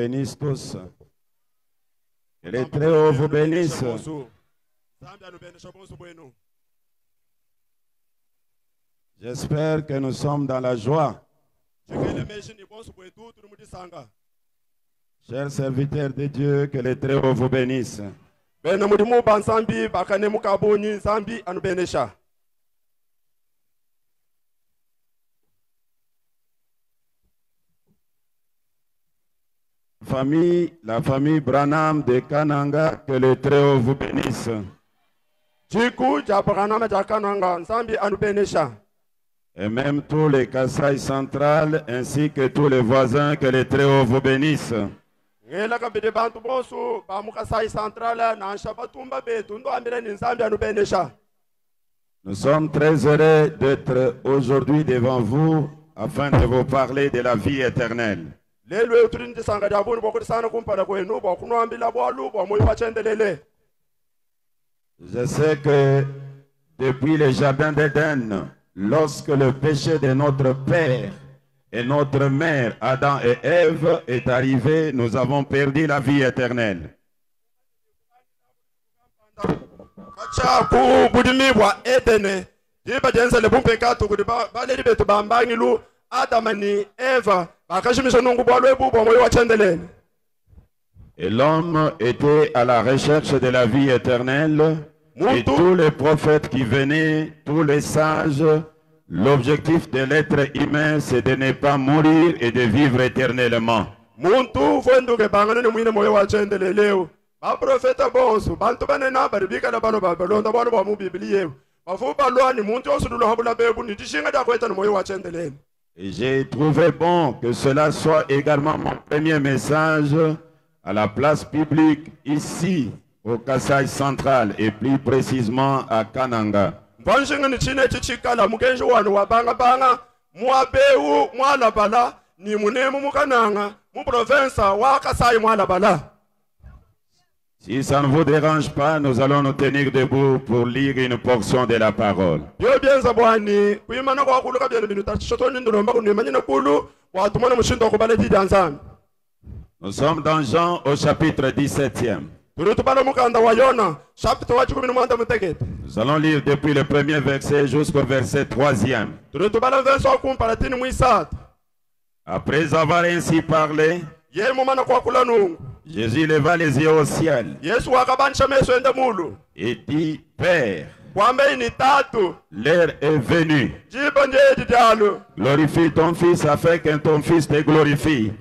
bénisse tous. Que les Très-Hauts vous bénissent. J'espère que nous sommes dans la joie. Chers serviteurs de Dieu, que les Très-Hauts vous bénissent. La famille Branham de Kananga, que les Très-Hauts vous bénissent. Et même tous les Kasaï centrales ainsi que tous les voisins, que les Très-Hauts vous bénissent. Nous sommes très heureux d'être aujourd'hui devant vous afin de vous parler de la vie éternelle. Je sais que depuis le jardin d'Éden, lorsque le péché de notre père et notre mère, Adam et Ève, est arrivé, nous avons perdu la vie éternelle. Et l'homme était à la recherche de la vie éternelle. Et tous les prophètes qui venaient, tous les sages, l'objectif de l'être humain, c'est de ne pas mourir et de vivre éternellement. Et j'ai trouvé bon que cela soit également mon premier message à la place publique ici au Kasaï central et plus précisément à Kananga. Si ça ne vous dérange pas, nous allons nous tenir debout pour lire une portion de la parole. Nous sommes dans Jean au chapitre 17e. Nous allons lire depuis le premier verset jusqu'au verset 3e. Après avoir ainsi parlé, Jésus leva les yeux au ciel et dit, Père, l'heure est venue. Glorifie ton Fils afin que ton Fils te glorifie.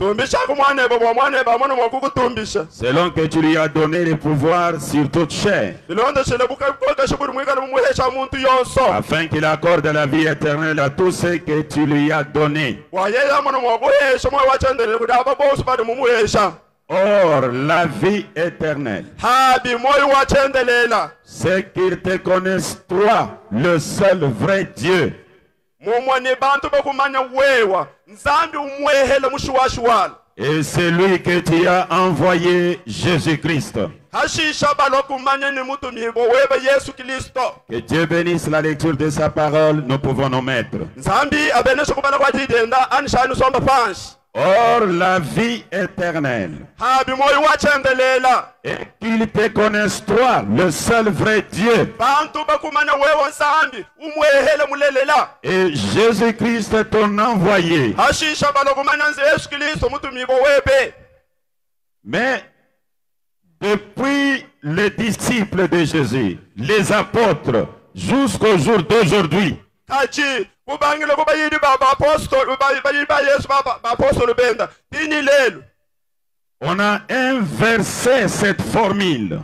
Selon que tu lui as donné le pouvoir sur toute chair, afin qu'il accorde la vie éternelle à tous ceux que tu lui as donnés. Or, la vie éternelle, c'est qu'ils te connaissent toi, le seul vrai Dieu, et c'est lui que tu as envoyé, Jésus-Christ. Que Dieu bénisse la lecture de sa parole, nous pouvons nous mettre. Or, la vie éternelle, et qu'ils te connaissent toi, le seul vrai Dieu, et Jésus-Christ ton envoyé. Mais depuis les disciples de Jésus, les apôtres, jusqu'au jour d'aujourd'hui, on a inversé cette formule.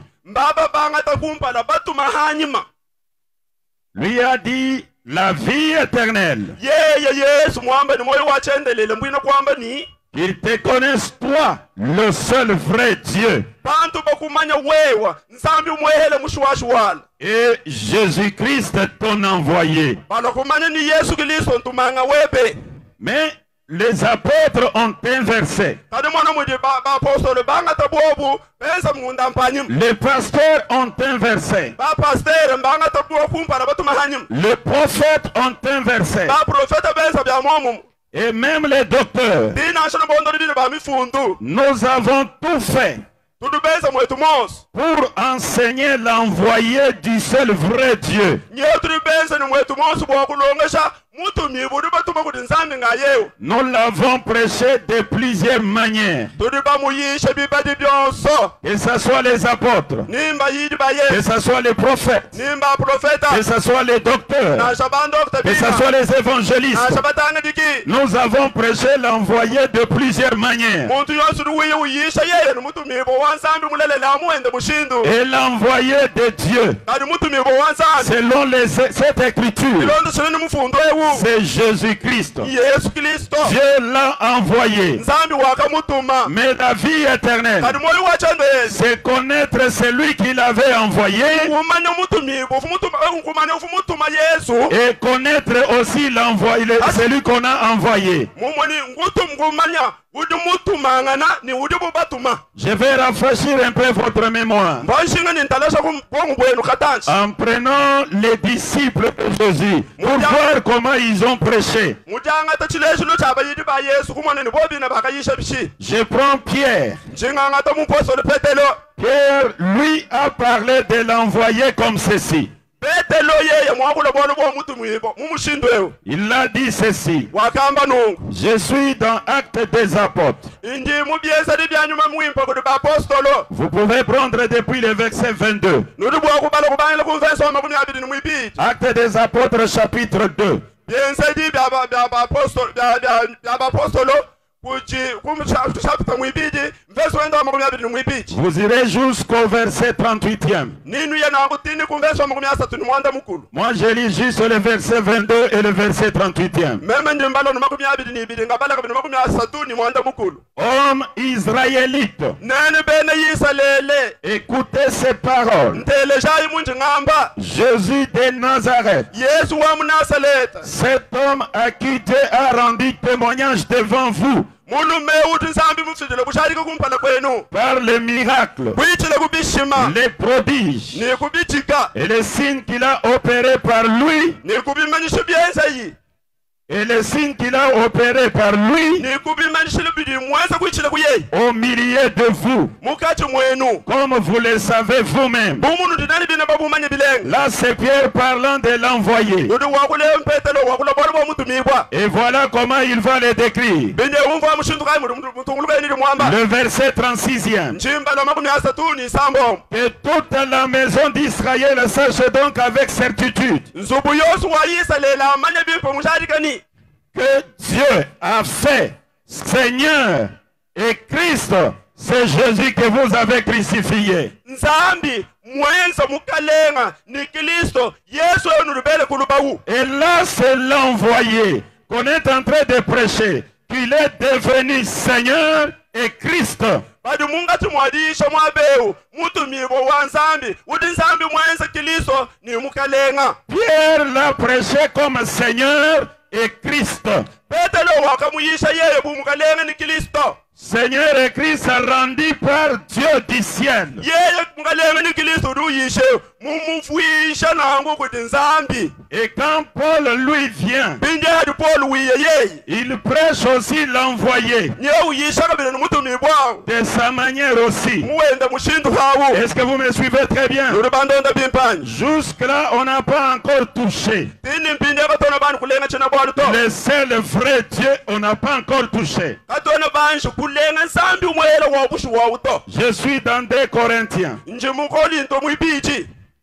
Lui a dit la vie éternelle. Qu'ils te connaissent toi, le seul vrai Dieu, et Jésus-Christ ton envoyé. Mais les apôtres ont inversé. Les pasteurs ont inversé. Les prophètes ont inversé. et même les docteurs, nous avons tout fait pour enseigner l'envoyé du seul vrai Dieu. Nous l'avons prêché de plusieurs manières. Que ce soit les apôtres, que ce soit les prophètes, que ce soit les docteurs, que ce soit les évangélistes. Nous avons prêché l'envoyé de plusieurs manières. Et l'envoyé de Dieu, selon cette écriture, c'est Jésus-Christ. Dieu l'a envoyé. Mais la vie éternelle, c'est connaître celui qui l'avait envoyé et connaître aussi celui qu'on a envoyé. Je vais rafraîchir un peu votre mémoire en prenant les disciples de Jésus pour voir comment ils ont prêché. Je prends Pierre. Pierre, lui, a parlé de l'envoyé comme ceci. Il a dit ceci. Je suis dans Actes des Apôtres. Vous pouvez prendre depuis le verset 22. Actes des Apôtres chapitre 2. Vous irez jusqu'au verset 38e. Moi je lis juste le verset 22 et le verset 38e. Hommes israélites, écoutez ces paroles. Jésus de Nazareth, cet homme à qui Dieu a rendu témoignage devant vous par les miracles, les prodiges et les signes qu'il a opérés par lui, et les signes qu'il a opérés par lui au milieu de vous, comme vous le savez vous-même. Là c'est Pierre parlant de l'envoyé. Et voilà comment il va le décrire. Le verset 36e. Que toute la maison d'Israël sache donc avec certitude que Dieu a fait Seigneur et Christ, c'est Jésus que vous avez crucifié. Et là c'est l'envoyé qu'on est en train de prêcher, qu'il est devenu Seigneur et Christ. Pierre l'a prêché comme Seigneur et Christ. Seigneur et Christ rendu par Dieu du ciel. Et quand Paul lui vient, il prêche aussi l'envoyé de sa manière aussi. Est-ce que vous me suivez très bien? Jusque-là, on n'a pas encore touché. Le seul vrai Dieu, on n'a pas encore touché. Je suis dans 2 Corinthiens,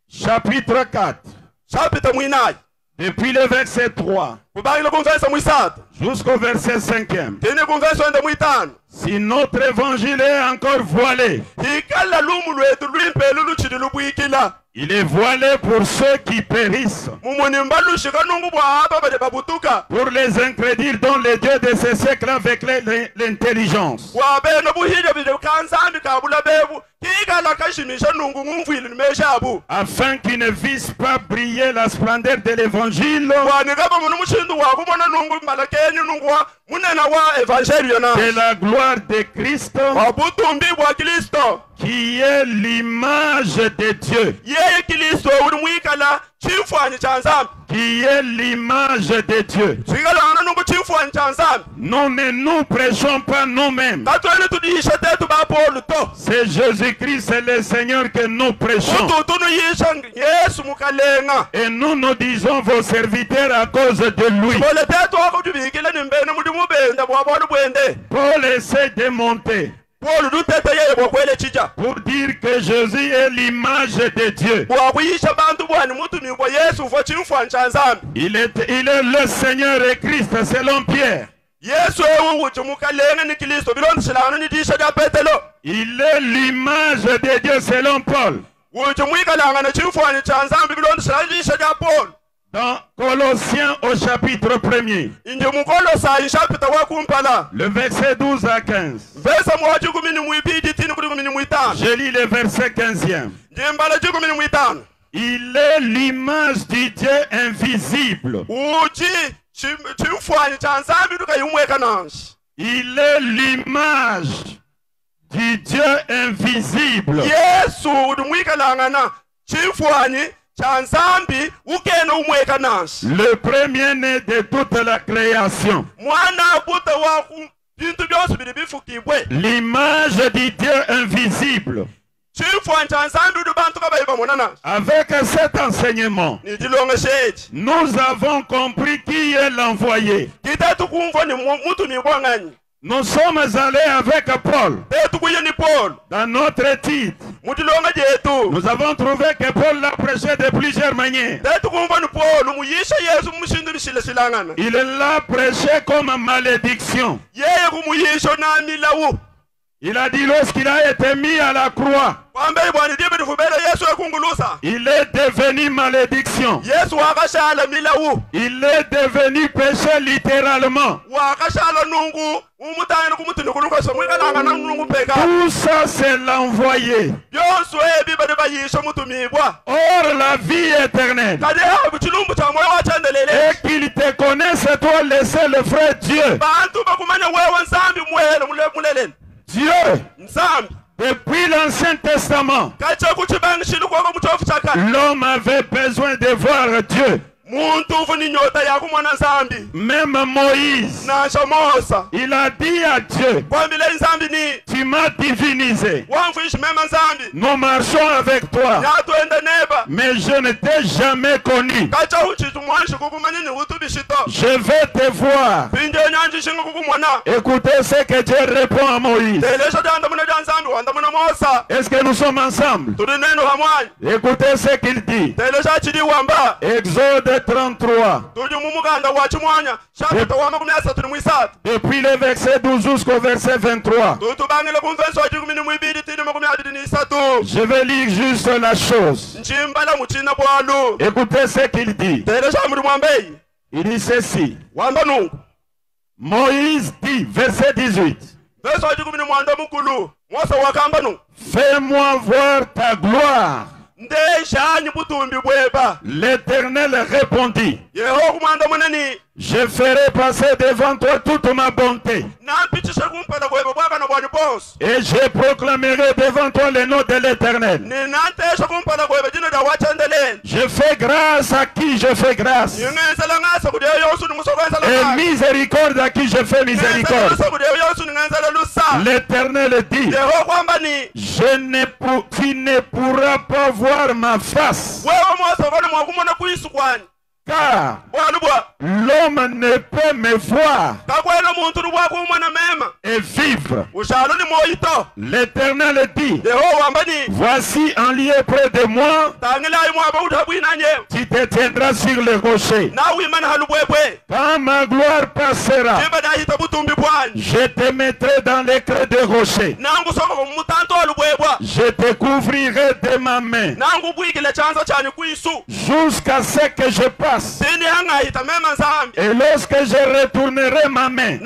chapitre 4, depuis le verset 3 jusqu'au verset 5e. Si notre évangile est encore voilé, il est voilé pour ceux qui périssent, pour les incrédules dont les dieux de ce siècle avec l'intelligence, afin qu'ils ne vissent pas briller la splendeur de l'évangile, de la gloire de Christ, qui est l'image de Dieu, qui est l'image de Dieu. Nous ne nous prêchons pas nous-mêmes. C'est Jésus-Christ, c'est le Seigneur que nous prêchons. Et nous disons vos serviteurs à cause de lui. Paul essaie de monter pour dire que Jésus est l'image de Dieu. Il est le Seigneur et Christ selon Pierre. Il est l'image de Dieu selon Paul. Dans Colossiens au chapitre 1er, le verset 12 à 15. Je lis le verset 15e. Il est l'image du Dieu invisible. Il est l'image du Dieu invisible. Le premier-né de toute la création. L'image du Dieu invisible. Avec cet enseignement, nous avons compris qui est l'envoyé. Nous sommes allés avec Paul dans notre titre. Nous avons trouvé que Paul l'a prêché de plusieurs manières. Il l'a prêché comme malédiction. Il a dit lorsqu'il a été mis à la croix, il est devenu malédiction. Il est devenu péché littéralement. Tout ça c'est l'envoyé. Or la vie éternelle et qu'il te connaisse toi le seul frère Dieu. Dieu, depuis l'Ancien Testament, l'homme avait besoin de voir Dieu. Même Moïse, il a dit à Dieu, tu m'as divinisé. Nous marchons avec toi, mais je ne t'ai jamais connu. Je vais te voir. Écoutez ce que Dieu répond à Moïse. Est-ce que nous sommes ensemble? Écoutez ce qu'il dit. Exode 33. Depuis le verset 12 jusqu'au verset 23. Je vais lire juste la chose. Écoutez ce qu'il dit. Il dit ceci. Moïse dit, verset 18. Fais-moi voir ta gloire. L'Éternel répondit, je ferai passer devant toi toute ma bonté. Et je proclamerai devant toi le nom de l'Éternel. Je fais grâce à qui je fais grâce. Et miséricorde à qui je fais miséricorde. L'Éternel dit, tu ne pourras pas voir ma face. Car l'homme ne peut me voir et vivre. L'Éternel dit, voici un lieu près de moi, tu te tiendras sur le rocher. Quand ma gloire passera, je te mettrai dans les creux de rocher. Je te couvrirai de ma main jusqu'à ce que je passe. Et lorsque je retournerai ma main,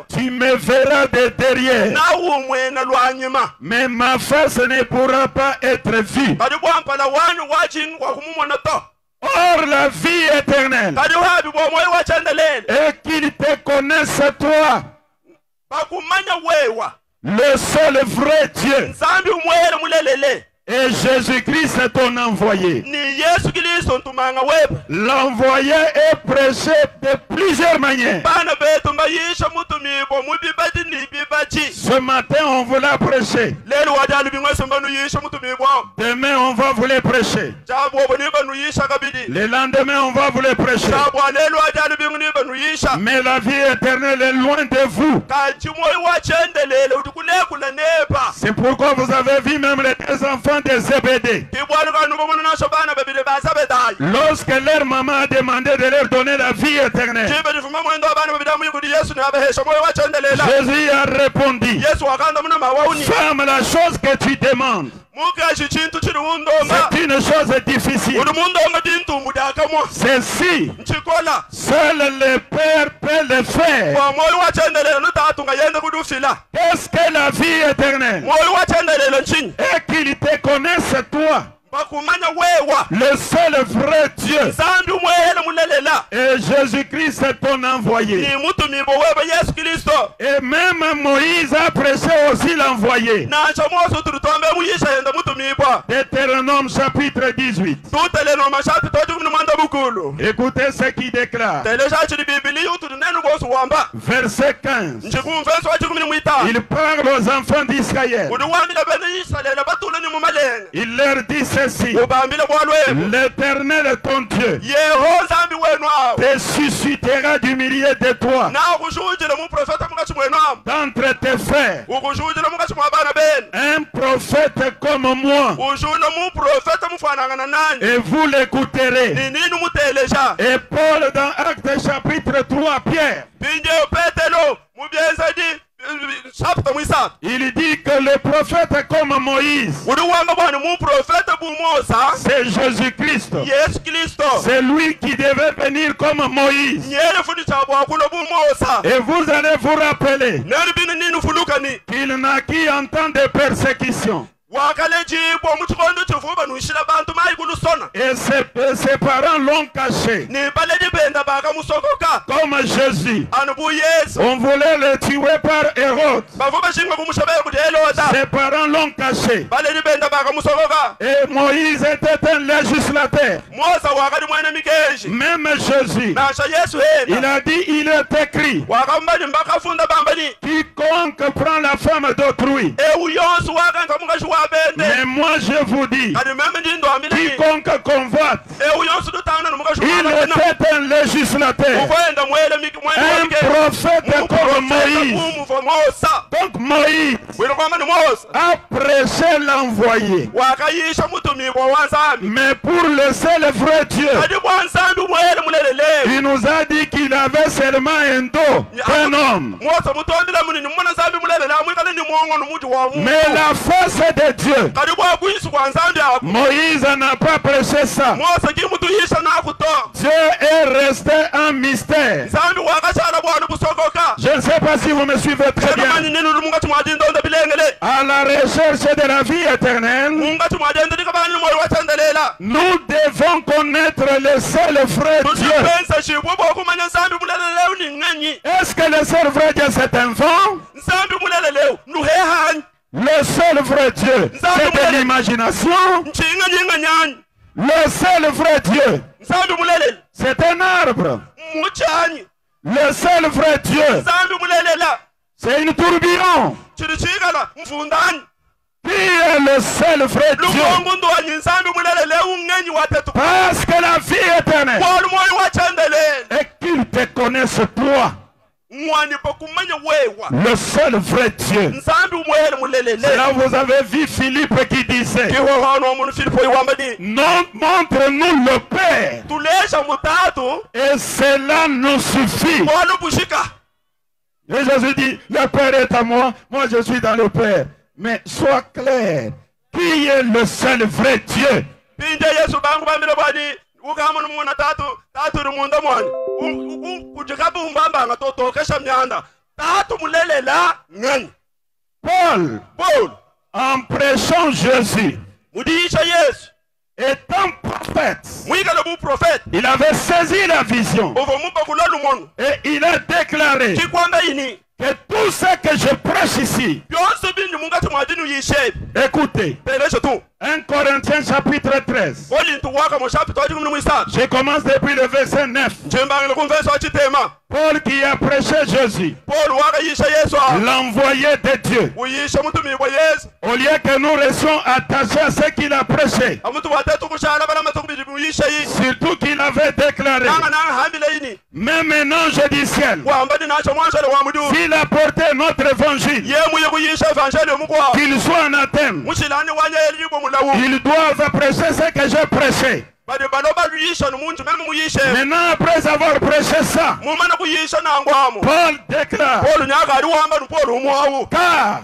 tu me verras de derrière, mais ma face ne pourra pas être vue. Or la vie éternelle et qu'il te connaisse toi, le seul vrai Dieu, Et Jésus-Christ est ton envoyé. L'envoyé est prêché de plusieurs manières. Ce matin, on vous l'a prêché. Demain, on va vous le prêcher. Le lendemain, on va vous le prêcher. Mais la vie éternelle est loin de vous. C'est pourquoi vous avez vu même les deux enfants de Zébédée. Lorsque leur maman a demandé de leur donner la vie éternelle, Jésus a répondu: femme, la chose que tu demandes, c'est une chose difficile. Ceci, seul le Père peut le faire. Qu'est-ce que la vie éternelle? Et qu'il te connaisse toi, le seul vrai Dieu, et Jésus-Christ est ton envoyé. Et même Moïse a prêché aussi l'envoyé. Deutéronome chapitre 18. Écoutez ce qu'il déclare. Verset 15. Il parle aux enfants d'Israël. Il leur dit ceci: l'Éternel ton Dieu te suscitera du milieu de toi, d'entre tes frères, un prophète comme moi, et vous l'écouterez. Et Paul dans Actes chapitre 3, Pierre, il dit que le prophète comme Moïse, c'est Jésus-Christ. C'est lui qui devait venir comme Moïse. Et vous allez vous rappeler qu'il n'a qui en temps de persécution. Et ses parents l'ont caché. Comme Jésus. On voulait le tuer par Hérode. Ses parents l'ont caché. Et Moïse était un législateur. Même Jésus, il a dit, il est écrit: quiconque prend la femme d'autrui. Mais moi je vous dis, quiconque convoite, il était un législateur, un prophète comme Moïse. Donc Moïse a prêché l'envoyé. Mais pour le seul vrai Dieu, il nous a dit qu'il avait seulement un dos, un homme. Mais la face de Dieu, Moïse n'a pas prêché ça. Dieu est resté un mystère. Je ne sais pas si vous me suivez très bien. À la recherche de la vie éternelle, nous devons connaître le seul vrai Dieu. Est-ce que le seul vrai Dieu c'est un vent? Le seul vrai Dieu, c'est de l'imagination. Le seul vrai Dieu, c'est un arbre. Le seul vrai Dieu, c'est une tourbillon. Qui est le seul vrai Dieu? Parce que la vie éternelle, et qu'il te connaisse toi, le seul vrai Dieu. C'est là vous avez vu Philippe qui disait: montre-nous le Père, et cela nous suffit. Et Jésus dit: le Père est à moi, moi je suis dans le Père. Mais sois clair, qui est le seul vrai Dieu? Paul, en prêchant Jésus, étant prophète, il avait saisi la vision et il a déclaré que tout ce que je prêche ici, écoutez, 1 Corinthiens chapitre 13. Je commence depuis le verset 9. Paul qui a prêché Jésus, l'envoyé de Dieu. Au lieu que nous restions attachés à ce qu'il a prêché, surtout qu'il avait déclaré, mais maintenant je dis ciel, s'il a porté notre évangile, qu'il soit anathème, ils doivent prêcher ce que j'ai prêché. Maintenant, après avoir prêché ça, Paul déclare, car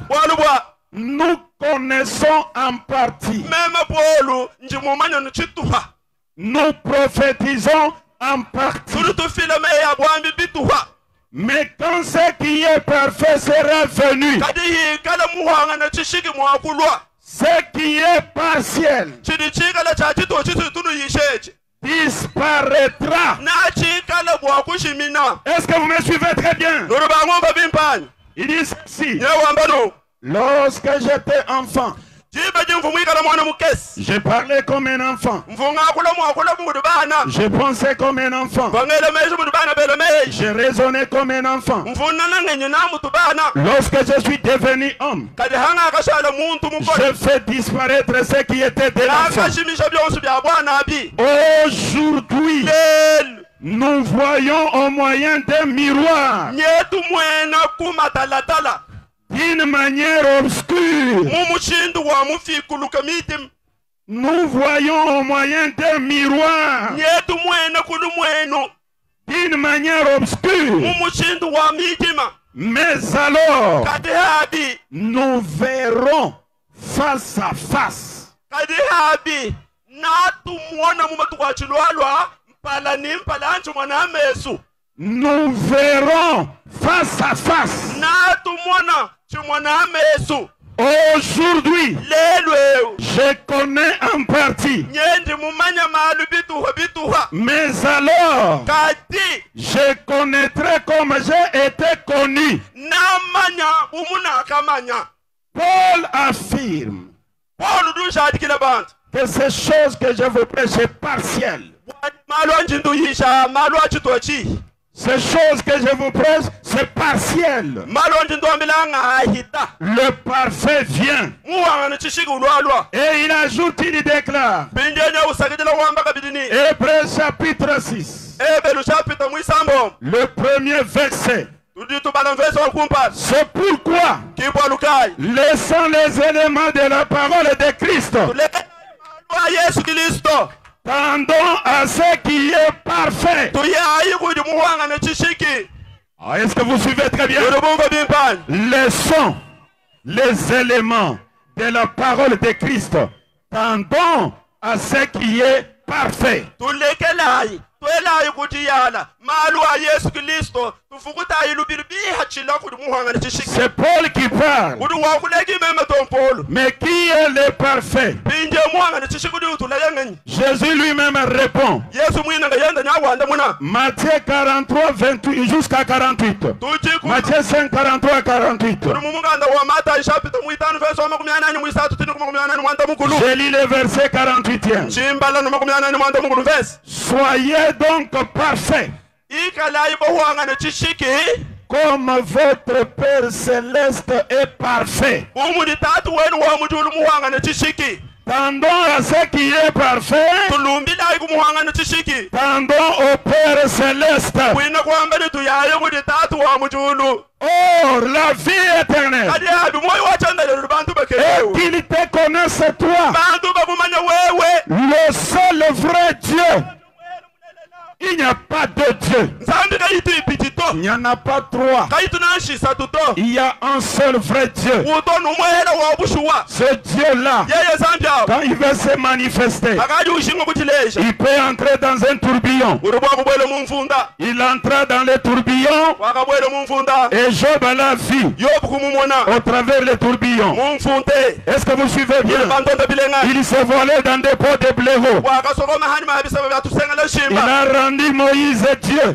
nous connaissons en partie, nous prophétisons en partie, mais quand ce qui est parfait sera venu, ce qui est partiel disparaîtra. Est-ce que vous me suivez très bien? Il dit ceci: lorsque j'étais enfant, je parlais comme un enfant, je pensais comme un enfant, je raisonnais comme un enfant. Lorsque je suis devenu homme, je fais disparaître ce qui était de l'enfant. Aujourd'hui, nous voyons au moyen d'un miroir, d'une manière obscure. Nous voyons au moyen d'un miroir, d'une manière obscure. Mais alors, nous verrons face à face. Nous verrons face à face. Aujourd'hui, je connais en partie, mais alors, je connaîtrai comme j'ai été connu. Paul affirme que ces choses que je vous prêche sont partielles. Ces choses que je vous prêche, c'est partiel. Le parfait vient. Et il ajoute, il déclare, Hébreux chapitre 6, le premier verset. C'est pourquoi, laissant les éléments de la parole de Christ, tendons à ce qui est parfait. Est-ce que vous suivez très bien? Laissons les éléments de la parole de Christ. Tendons à ce qui est parfait. C'est Paul qui parle. Mais qui est le parfait? Jésus lui-même répond. Matthieu 43, 28 jusqu'à 48. Matthieu 5, 43 à 48. Je lis le verset 48e. Soyez donc parfaits, comme votre Père Céleste est parfait. Tendons à ce qui est parfait. Tendons au Père Céleste. Or, la vie éternelle, et qu'il te connaisse toi, le seul vrai Dieu. Il n'y a pas de Dieu. Il n'y en a pas trois. Il y a un seul vrai Dieu. Ce Dieu-là, quand il veut se manifester, il peut entrer dans un tourbillon. Il entra dans le tourbillon et Job l'a vu au travers le tourbillon. Est-ce que vous suivez bien? Il s'est volé dans des pots de blaireau. Il a rendu Moïse Dieu.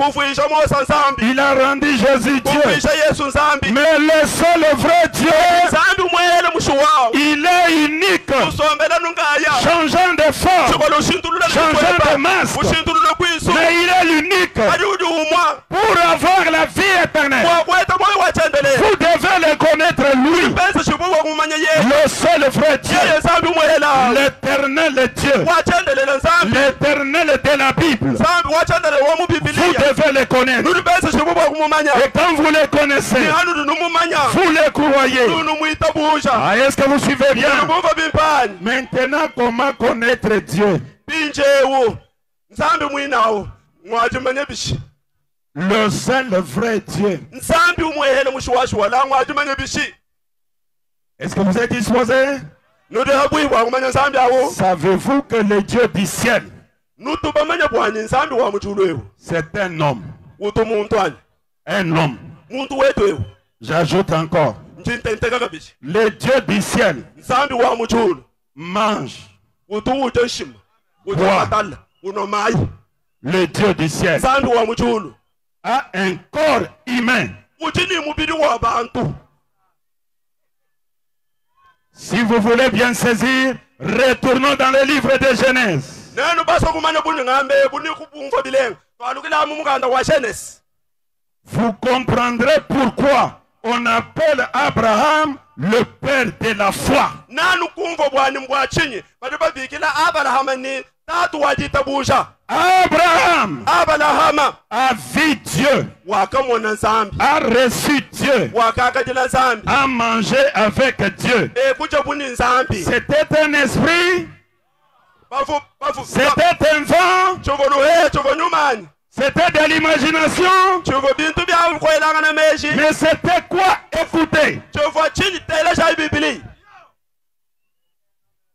Il a rendu Jésus Dieu. Mais le seul vrai Dieu, il est unique, changeant de forme, changeant de masque, mais il est l'unique. Pour avoir la vie éternelle, vous devez le connaître lui, le seul vrai Dieu, l'éternel Dieu, l'éternel de la Bible. Vous devez le connaître. Et quand vous le connaissez, vous le croyez. Ah, est-ce que vous suivez bien? Maintenant, comment connaître Dieu? Le seul vrai Dieu. Est-ce que vous êtes disposé? Savez-vous que le Dieu du ciel, c'est un homme? Un homme. J'ajoute encore. Le Dieu du ciel mange, boit. Le Dieu du ciel a un corps humain. Si vous voulez bien saisir, retournons dans le livre de Genèse. Vous comprendrez pourquoi on appelle Abraham le père de la foi. Abraham a vu Dieu, a reçu Dieu, a mangé avec Dieu. C'était un esprit, c'était un vent, c'était de l'imagination, mais c'était quoi? Écoutez,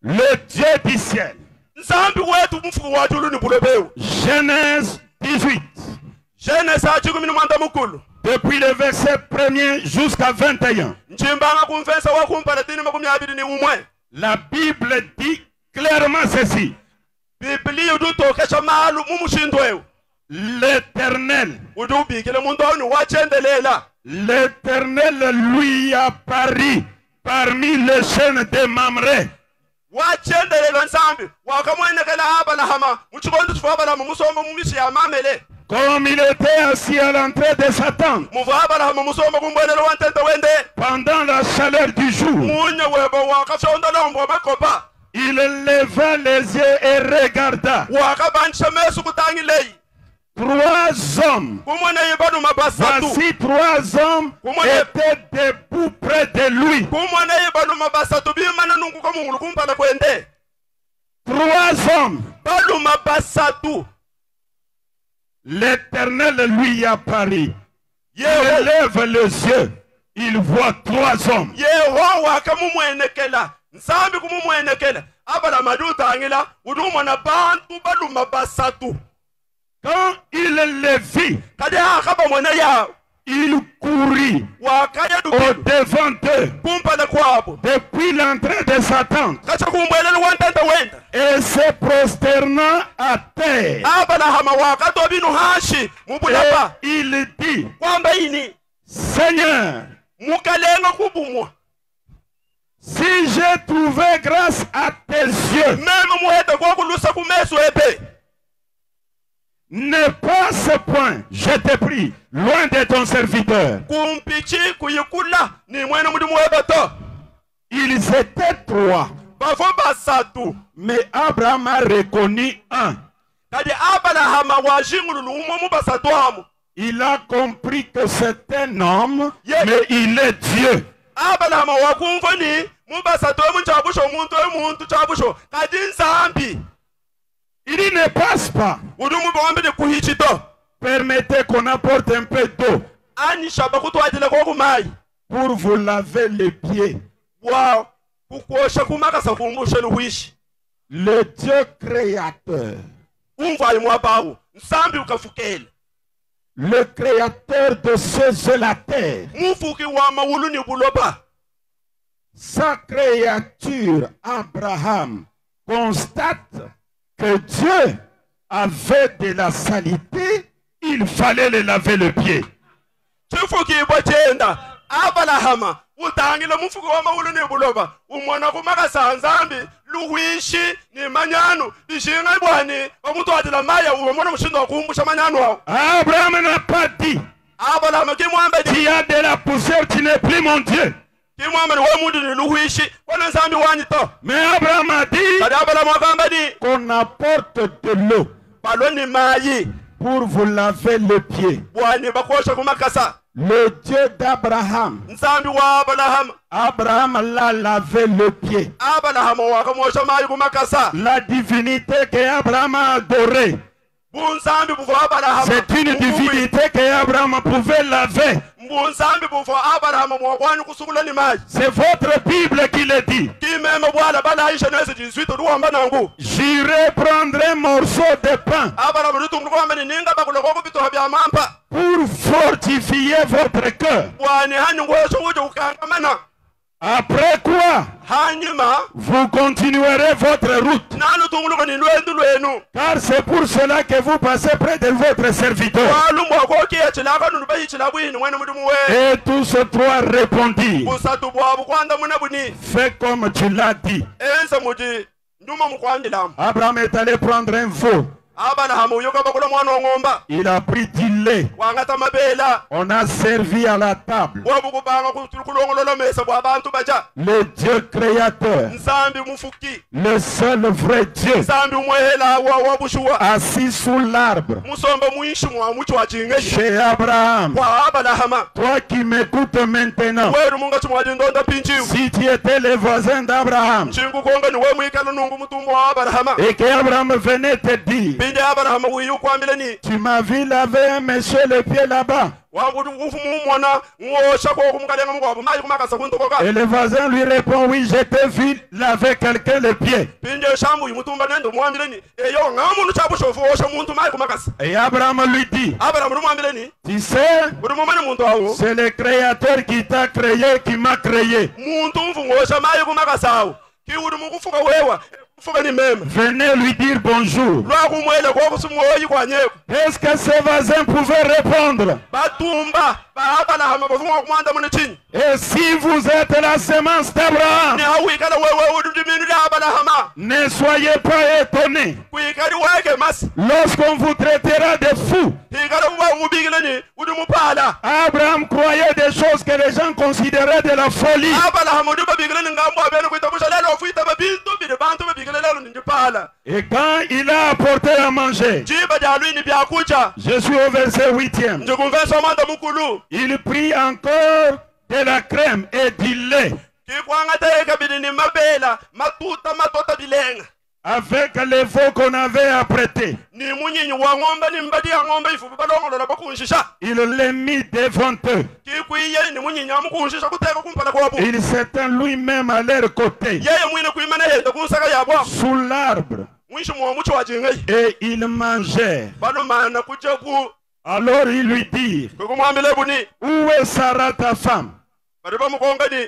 le Dieu du ciel. Genèse 18. Depuis le verset 1er jusqu'à 21. La Bible dit clairement ceci. L'Éternel lui apparut parmi les chaînes de Mamré. Comme il était assis à l'entrée de sa tente pendant la chaleur du jour, il leva les yeux et regarda. 3 hommes. Voici 3 hommes étaient debout près de lui. 3 hommes. L'Éternel lui apparut. Il lève les yeux. Il voit 3 hommes. Quand il les vit, il courut au devant d'eux depuis l'entrée de sa tente et se prosternant à terre. Et il dit, Seigneur, si j'ai trouvé grâce à tes yeux, ne passe point, je te prie, loin de ton serviteur. Ils étaient 3. Mais Abraham a reconnu un. Il a compris que c'est un homme, mais il est Dieu. Il ne passe pas. Permettez qu'on apporte un peu d'eau pour vous laver les pieds. Le Dieu créateur, le créateur de cieux et la terre, sa créature Abraham constate que Dieu avait de la saleté, il fallait le laver le pied. chifuki bochenda Abrahama utangile mufuko wa maulu ne buloba umwana kumaka nzambi luwishi ni manyano ishinga bwani bamutu atila maya umwana mushindo wakumbusha manyano wao. Abraham n'a pas dit Abrahama kimwamba di tu as de la poussière, tu n'es plus mon Dieu. kimwamba ni wamundu ni luwishi wana nzambi wanito. Mais Abraham a dit Abrahama wakamba di qu'on apporte de l'eau baloni mayi pour vous laver les pieds. bwani bakosha kumakasa. Le Dieu d'Abraham, Nzambi wa Abraham Abraham l'a lavé le pied. Abraham wakamosha mayi kumakasa. La divinité qu'Abraham a adorée, Bunzambi buvo Abraham c'est une divinité qu'Abraham pouvait laver. Bunzambi buvo Abraham mwakwani kusukula ni mayi. C'est votre Bible qui le dit. Kimeme bwala bala aisha nese jinsuito duwamba nangu. J'irai prendre un morceau de pain Abraham lutumbu kwamba ni ninga bakuloko kubitoha bya mampa. pour fortifier votre cœur. Bwani hani ngwesho uje ukangamana. Après quoi, Hanyuma vous continuerez votre route. nanu tunguluka ni lwendu lwenu. Car c'est pour cela que vous passez près de votre serviteur. Walumu wakokia chilaka nunu bayi chilabwini mwene mudumu we. Et tous trois répondirent, Busatu bwabu kwanda muna buni. fais comme tu l'as dit. Ensa muji nduma mukwandilamu. Abraham est allé prendre un veau. Abraham uyoka bakula mwana ngomba. Il a pris du lait. Wangata mabela. On a servi à la table. Wabukubanga kulongolola mesa bwa bantu baja. Le Dieu créateur, Nzambi mufuki. le seul vrai Dieu, Nzambi mwehela wa bushuwa. assis sous l'arbre. Musomba muishi mwa muchi wa chingeji. Chez Abraham, Kwa Abraham. toi qui m'écoutes maintenant, Weru munga chumwa ndonda pinchiu. si tu étais le voisin d'Abraham Chingu konga ni we mwikala nungu mutumbo wa Abraham. et qu'Abraham venait te dire, Binde Abraham wiyu kwambile ni. tu m'as vu laver un monsieur le pied là-bas, Wangu ufumu mwana ngosha kwa kumkalenga mngwabu maji kumakasa kuntokoka. et le voisin lui répond, oui, je t'ai vu laver quelqu'un le pied. Binde shambu mutumba nendo mwambile ni. Eyo ngamu nuchabu shofu osha muntu maji kumakasa. Et Abraham lui dit, Abraham mwambile ni. tu sais, Urumumane muntu awo. c'est le créateur qui t'a créé, qui m'a créé. Muntu mvungosha maji kumakasa awo. Ki uri mukufuka wewa. Kufuka ni meme. Venez lui dire bonjour. Lwa kumwele kwa kusumuoyi kwa nyeko. Est-ce que ses voisins pouvaient répondre? Batumba. Ba Abraham bafunga kumanda mune chini. Et si vous êtes la semence d'Abraham, Ni hawikala wewe uduminu ya Abraham. ne soyez pas étonnés Kuikali weke masi. lorsqu'on vous traitera de fous. Hikala uba mubigile ni udumupala. Abraham croyait des choses que les gens considéraient de la folie. Abraham uduba bigile ni ngambo abene kuitabusha lelo ofuita babintu bide bantu bigile lelo ni ndipala. Et quand il a apporté à manger, Jiba jalu ni byakucha. je suis au verset 8e, Njukumvesa manda mukulu. il prit encore de la crème et du lait Kikwanga teka bide ni mabela. Matuta matota bilenga. avec les veaux qu'on avait apprêtés. Ni munyinyi wa ngombe ni mbadi ya ngombe ifupi balongolola bakunshisha. Il les mit devant eux. Kikwiye ni munyinyi amukunshisha kuteka kumpala kwabu. Il s'étend lui-même à leur côté, Yeye mwine kuimana henda kunsaka yabwa. sous l'arbre, Mwisho mwa mucho wa jingai. et ils mangeaient. Bano mana kuja ku. Alors ils lui dirent, Kukumwambile buni. où est Sarah ta femme? Bariba mukonga ni.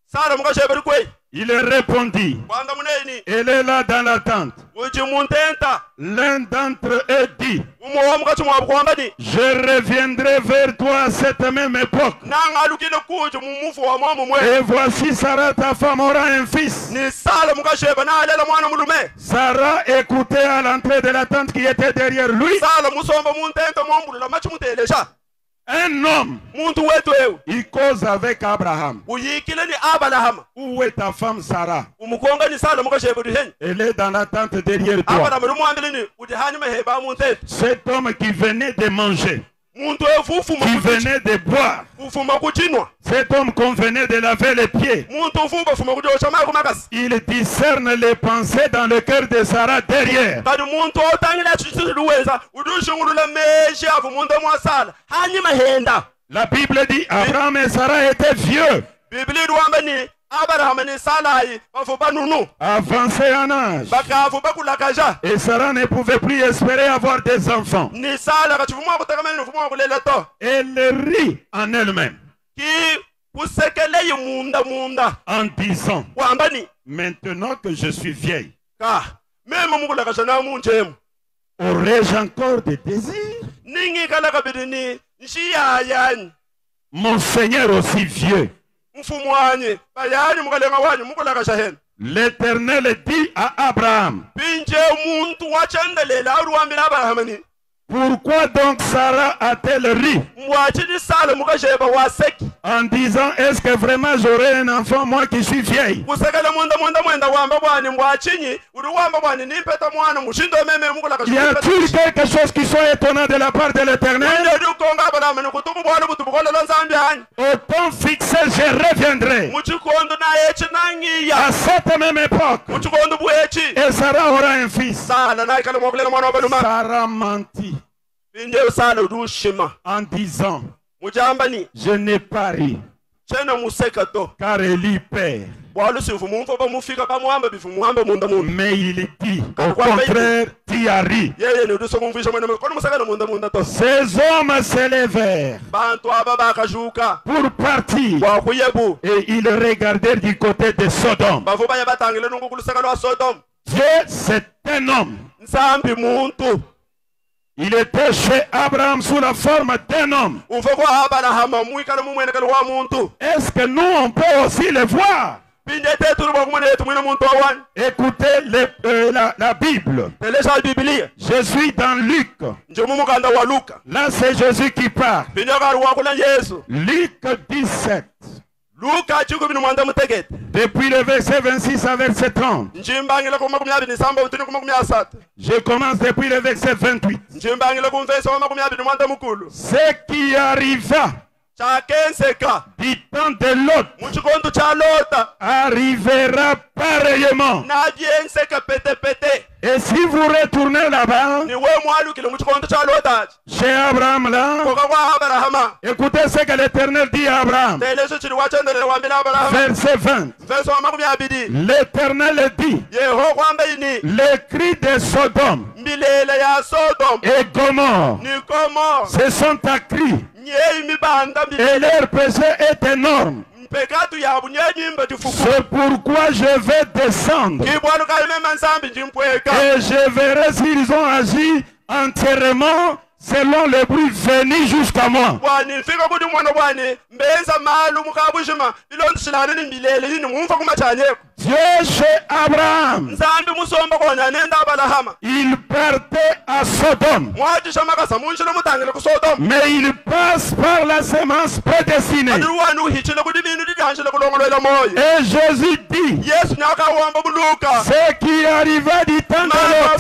Sara mukashe bari kwe. Il répondit, Kwanda muneni. elle est là dans la tente. Uji muntenta. L'un d'entre eux dit, Umo wa mukachi mwa kwamba ni. je reviendrai vers toi à cette même époque. Nanga alukile kuji mumufu wa mwamu mwe. Et voici Sarah ta femme aura un fils. Ni Sara mukashe bana alela mwana mulume. Sarah écoutait à l'entrée de la tente qui était derrière lui. Sara musomba muntenta mwambulula machi mutelesha. Un homme, Muntu wetu ewe. il cause avec Abraham. Uyikile ni Abraham. Où est ta femme Sarah? Umukonga ni Sara mukashe bari hen. Elle est dans la tente derrière toi. Abraham rumwambile ni. Udihani meheba muntenta. Cet homme qui venait de manger, Muntu efufu qui venait de boire, Ufuma kuchinwa. cet homme qu'on venait de laver les pieds, Muntu ufumba fuma kujosha maji kumakasi. il discerne les pensées dans le cœur de Sarah derrière. Kadi muntu otangila chichiluweza udushungulula meshi afu muntu mwasala hani mahenda. La Bible dit Abraham et Sarah étaient vieux, Biblia iwamba ni Abraham ni Sarai bafu banunu avancés en âge, bakafu bakulakaja et Sarah ne pouvait plus espérer avoir des enfants. ni Sara kachifumwa kutekameni nufumwa kulela to Elle rit en elle-même ki kusekele munda en disant, wamba ni maintenant que je suis vieille, ka mema mukulakaja na munjemu aurais-je encore des désirs? ningi kala kabidi ni nshiyayani mon Seigneur aussi vieux. L'Éternel dit à Abraham, pourquoi donc Sarah a-t-elle ri en disant, est-ce que vraiment j'aurai un enfant moi qui suis vieille? Y a-t-il quelque chose qui soit étonnant de la part de l'Éternel? Au temps fixé, je reviendrai à cette même époque et Sarah aura un fils. Sarah mentit en disant, je n'ai pas ri car Élie père. Mais il dit, au contraire, tu as ri. Ces hommes s'élevèrent pour partir et ils regardèrent du côté de Sodome. Dieu, c'est un homme. Il était chez Abraham sous la forme d'un homme. Est-ce que nous, on peut aussi le voir? Écoutez la Bible. Je suis dans Luc. Là, c'est Jésus qui parle. Luc 17. Depuis le verset 26 à verset 30. Je commence depuis le verset 28. Ce qui arriva du temps de Lot arrivera pareillement. Et si vous retournez là-bas, chez Abraham là, écoutez ce que l'Éternel dit à Abraham. Verset 20. L'Éternel dit, les cris de Sodome et Gomorrhe se sont accrus et leur péché est énorme. C'est pourquoi je vais descendre et je verrai s'ils ont agi entièrement selon le bruit venu jusqu'à moi. Dieu chez Abraham, il partait à Sodome, mais il passe par la semence prédestinée. Et Jésus dit, ce qui arriva du temps de Lot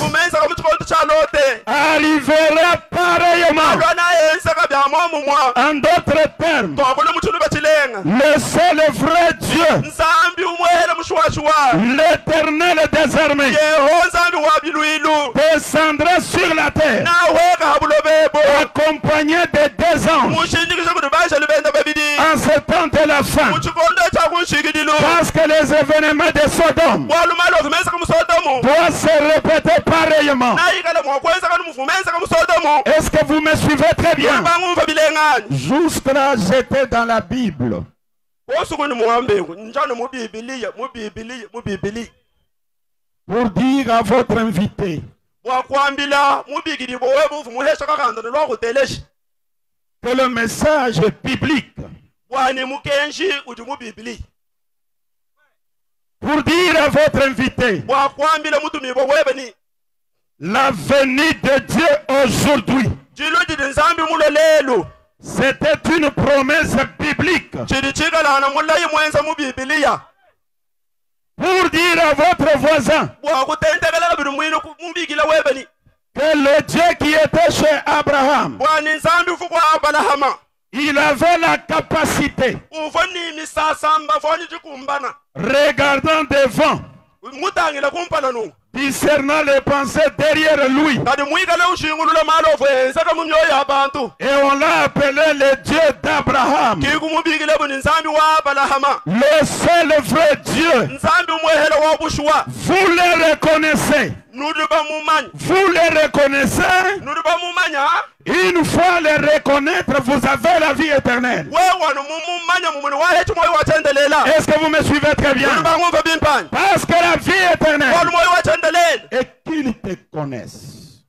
arrivera pareillement. En d'autres termes, le seul vrai Dieu, l'Éternel des armées, descendra sur la terre accompagné de deux anges en ce temps de la fin, parce que les événements de Sodome doivent se répéter pareillement. Est-ce que vous me suivez très bien? Jusque-là, j'étais dans la Bible. Pour dire à votre invité que le message est biblique. Pour dire à votre invité la venue de Dieu aujourd'hui, c'était une promesse biblique. Pour dire à votre voisin que le Dieu qui était chez Abraham, il avait la capacité, regardant devant, discernant les pensées derrière lui, et on l'a appelé le Dieu d'Abraham, le seul vrai Dieu. Vous le reconnaissez. Vous le reconnaissez. Une fois le reconnaître, vous avez la vie éternelle. Est-ce que vous me suivez très bien? Parce que la vie éternelle est qu'ils te connaissent,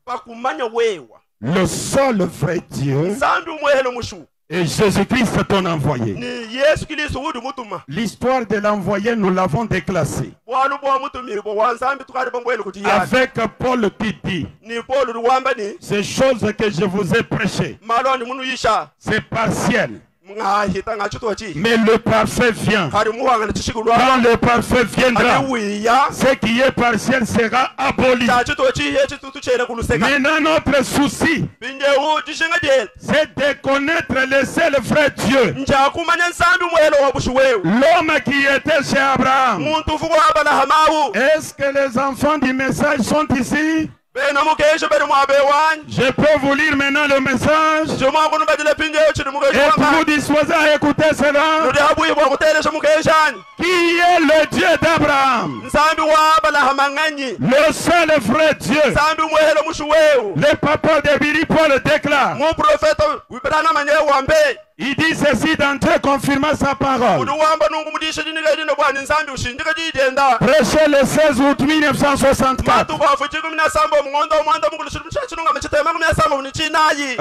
le seul vrai Dieu, Et Jésus-Christ ton envoyé. ni Yesu Kristo udi mutuma. L'histoire de l'envoyé, nous l'avons déclassée. Bwalu bwa mutumiri bwa wanzambi tukali bangwele kuti yani. Avec Paul qui dit, Ni Paul ruwamba ni ces choses que je vous ai prêchées, maloni munu yisha. c'est partiel. Ngahita ngachuto chi. Mais le parfait vient. Kali muwanga na chishikulwa. Quand le parfait viendra, Wiya. ce qui est partiel sera aboli. Chachuto chi yechi tutuchele kuluseka. Maintenant, notre souci, Binje u jishinga jel. c'est de connaître le seul vrai Dieu. Njakumanya nsambi mwelo wa bushuwewe. L'homme qui était chez Abraham. Muntu fuko Abrahamu. Est-ce que les enfants du message sont ici? Bena mukeshe bena mwabe wanyi. Je peux vous lire maintenant le message. Joma kunu badile pinje chini mukeshe Et wanga. vous disposez à écouter cela. Nudi habuyi bwa kutelesha mukeshani. Qui est le Dieu d'Abraham? Nsambi wa Abrahamu nganyi. Le seul vrai Dieu. Nsambi mwelo mushuwewe. Le papa de Billy Paul déclare. Mu profeta wibrana manye wambe. Il dit ceci dans Dieu confirmant sa parole. Udu wamba nungu mudisha dini gadi no bwani nsambi ushindika jidenda. Prêché le 16 août 1964. Matu kwa fuchiku mina sambo mngondo mwanda mkulishiru mchachununga mchitema mina sambo mnichinayi.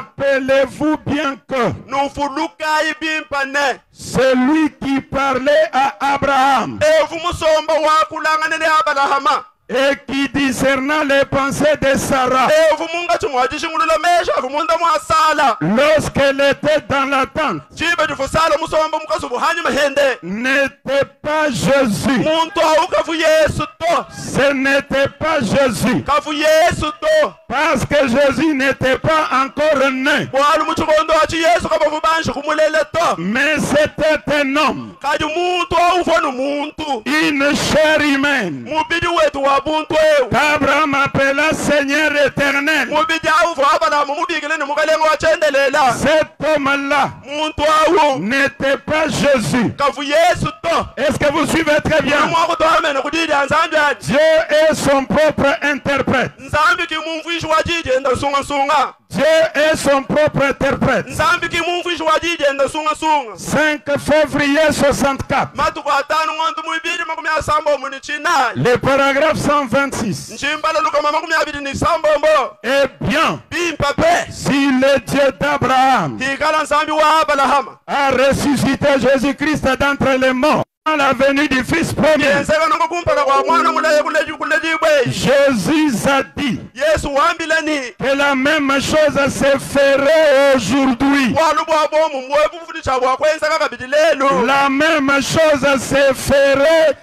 Rappelez-vous bien que Nufuluka ibimpane. celui qui parlait à Abraham Evu musomba wakulanga nene Abrahama. et qui discerna les pensées de Sarah Evu munga chumwajishi ngulula mesha evu munda mwasala. lorsqu'elle était dans la tente Chibe jufusala musomba mukasubu hanyi mahende. n'était pas Jésus. Muntu aukafu Yesu to. Ce n'était pas Jésus. Kafu Yesu to. Parce que Jésus n'était pas encore né. Bwalu muchukondo achi Yesu kabafu banshi kumulele to. Mais c'était un homme, Kadi muntu aufonu muntu. une chair humaine, Mubidi wetu wa buntu ewu. qu'Abraham appela Seigneur éternel. Mubidi aufu Abrahamu mubigile ni mukalengo wachendelela. Cet homme-là Muntu awu. n'était pas Jésus. Kafu Yesu to. Est-ce que vous suivez très bien? Mwaku to amene kudidi anzambi aji. Dieu est son propre interprète. Nzambi ki mumfuishi wajijenda sunga sunga. Dieu est son propre interprète. Nzambi ki mumfuishi wajijenda sunga sunga. 5 février 64. Matuku atanu ngontu mwibidi makumi asambo muni chinayi. Le paragraphe 126. Nchimbala lukama makumi abidi ni sambombo. Eh bien, Bimpa pe. si le Dieu d'Abraham Hikala nzambi wa Abrahama. a ressuscité Jésus-Christ d'entre les morts à la venue du Fils premier, Yenseka nongo kumpala kwa mwana mulaye kulejibwe. Jésus a dit Yesu wambile ni. que la même chose se ferait aujourd'hui. Walubwa bomu mwebu funisha wakwenza kakabidi lelu. La même chose se ferait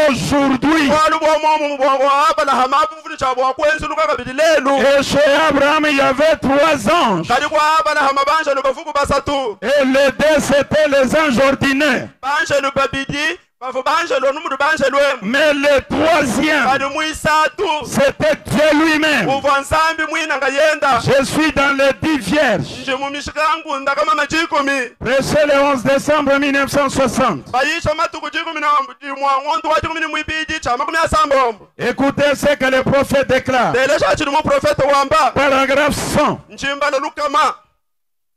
aujourd'hui. Walubwa momu wa Abrahama funisha wakwenza kakabidi lelu. Et chez Abraham, il y avait 3 anges. Kadi kwa Abrahama banje lukafuku basatu. Et les 2, c'était les anges ordinaires. Banje lubabidi. Bafu banje lonu banje lwemu. Mais le 3e, Kadi muisatu. c'était Dieu lui-même. Uva nsambi mwina ngayenda. Je suis dans les 10 vierges. Nje mumishikangu ndakama majikumi. Prêché le 11 décembre 1960. Bayisha matuku jikumi na mwangondu wa jikumi ni mwibidi cha makumi asambombo. Écoutez ce que le prophète déclare. Delesha chini mu profeta wamba. Paragraphe 100. Nchimbala lukama.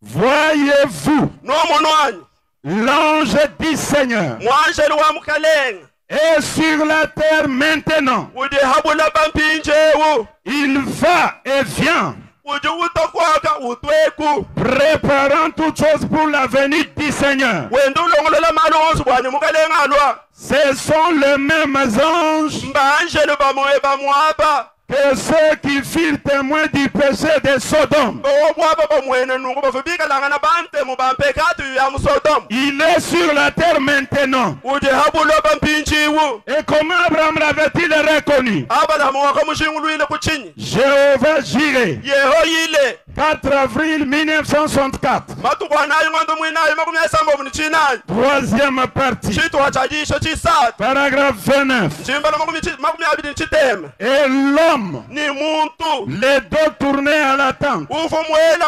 Voyez-vous, No monwanyi. l'ange du Seigneur Mwanjeli wa mukalenga. est sur la terre maintenant. Udi habula bampinjewu. Il va et vient, Udi utakwaka utweku. préparant toutes choses pour la venue du Seigneur. Wendu ulongolola malonsu bwani mukalenga alwa. Ce sont les mêmes anges Mbanjeli bamoe bamwapa. que ceux qui firent témoin du péché de Sodome. Bawabwapa bamwene nungu bafubika langana bante mu bampekatu ya musodom. Il est sur la terre maintenant. Udi habula bampinjiwu. Et comment Abraham l'avait-il reconnu? Abrahamu wakamushingulwile kuchinyi. Jéhovah Jireh, Yeho yile. 4 avril 1964. Matuku anayi ngondo mwinayi makumi asambo muni chinayi. 3e partie. Chitu wachajisho chisatu. Paragraphe 29. Nchimbala makumi abidi nchiteme. Et l'homme, Ni muntu. les dos tournés à la tente, Ufo mwela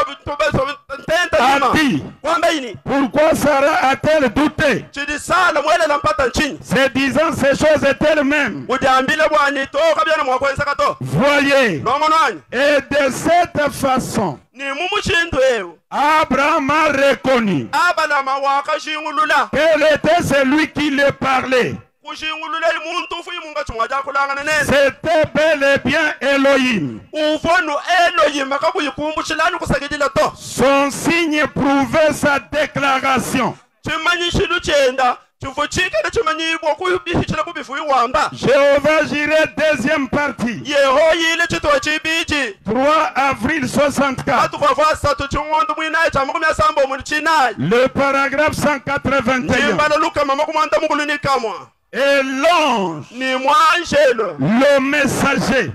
ntenta a lima. dit, Kwamba ini. pourquoi Sarah a-t-elle douté? Chidisala mwela lampata nchini. Se disant ces choses elle-même. Udiambile bwani toka byana mwakwenza kato. Voyez, Nomonwanyi. et de cette façon, Ni mumushindu ewu. Abraham a reconnu Abalama wakashingulula. quel était celui qui le parlait. Kushingulula muntu ufu imunga chumwa jakulangana nene. C'était bel et bien Elohim. Ufonu Elohim akakuyikumbushilani kusagidila to. Son signe prouvait fait sa déclaration. Jéhovah Jireh, deuxième partie. 3 avril 64. Le paragraphe 181. Et l'ange, le messager,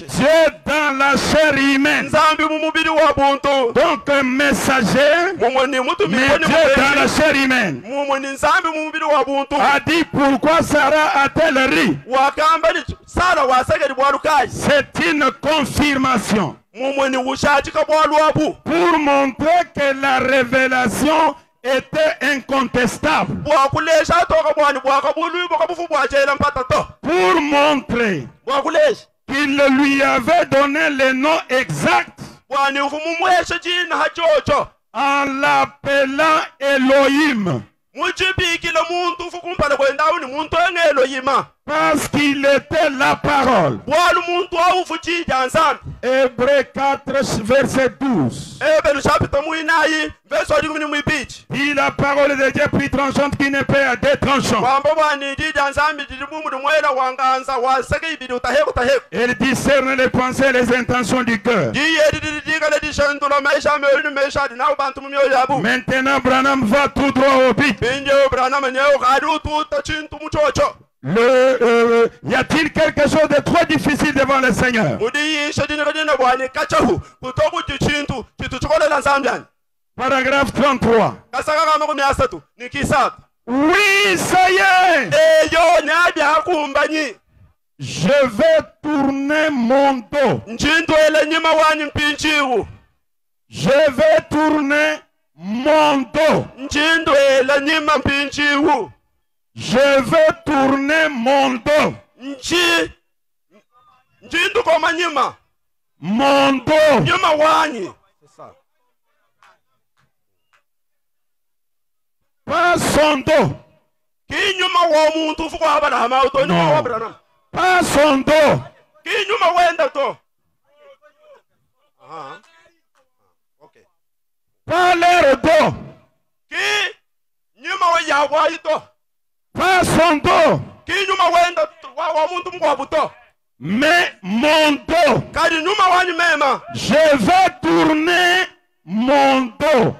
Dieu dans la chair humaine. Donc un messager, mais Dieu dans la chair humaine, a dit pourquoi Sarah a-t-elle ri? C'est une confirmation pour montrer que la révélation était incontestable. Pour montrer qu'il lui avait donné le nom exact en l'appelant Elohim. Parce qu'il était la parole. Hébreux 4, verset 12. Dit la parole de Dieu plus tranchante qui n'est pas à deux tranchants. Elle discerne les pensées et les intentions du cœur. Maintenant, Branham va tout droit au but. Y a-t-il quelque chose de trop difficile devant le Seigneur? Paragraphe 33. Oui, ça y est. Je vais tourner mon dos. Je vais tourner mon dos. Je vais tourner mon dos. Mon dos. Pas son dos. Non. Pas son dos. Pas leur dos. Pas son dos. Mais mon dos. Je vais tourner mon dos.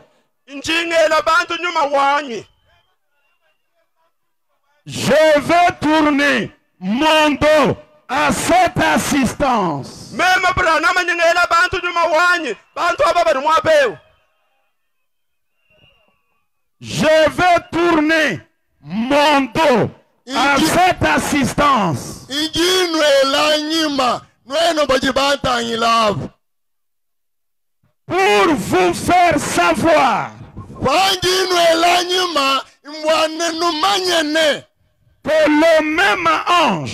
Je vais tourner mon dos à cette assistance. Je vais tourner mon dos à cette assistance. Pour vous faire savoir que le même ange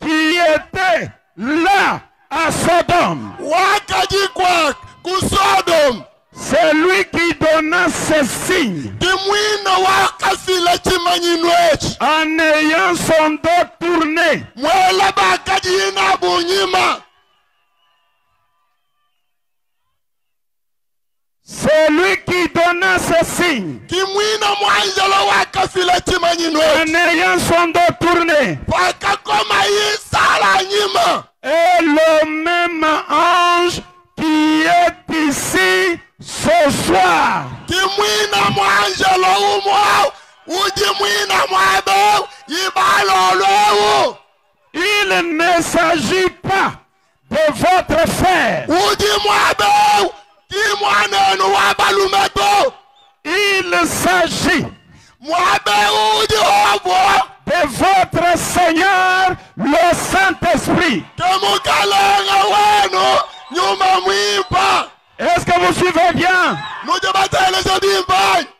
qui était là à Sodome, c'est lui qui donna ce signe en ayant son dos tourné. C'est lui qui donna ce signe en ayant son dos tourné. Et le même ange qui est ici ce soir. Il ne s'agit pas de votre frère. Il s'agit de votre Seigneur, le Saint-Esprit. Est-ce que vous suivez bien?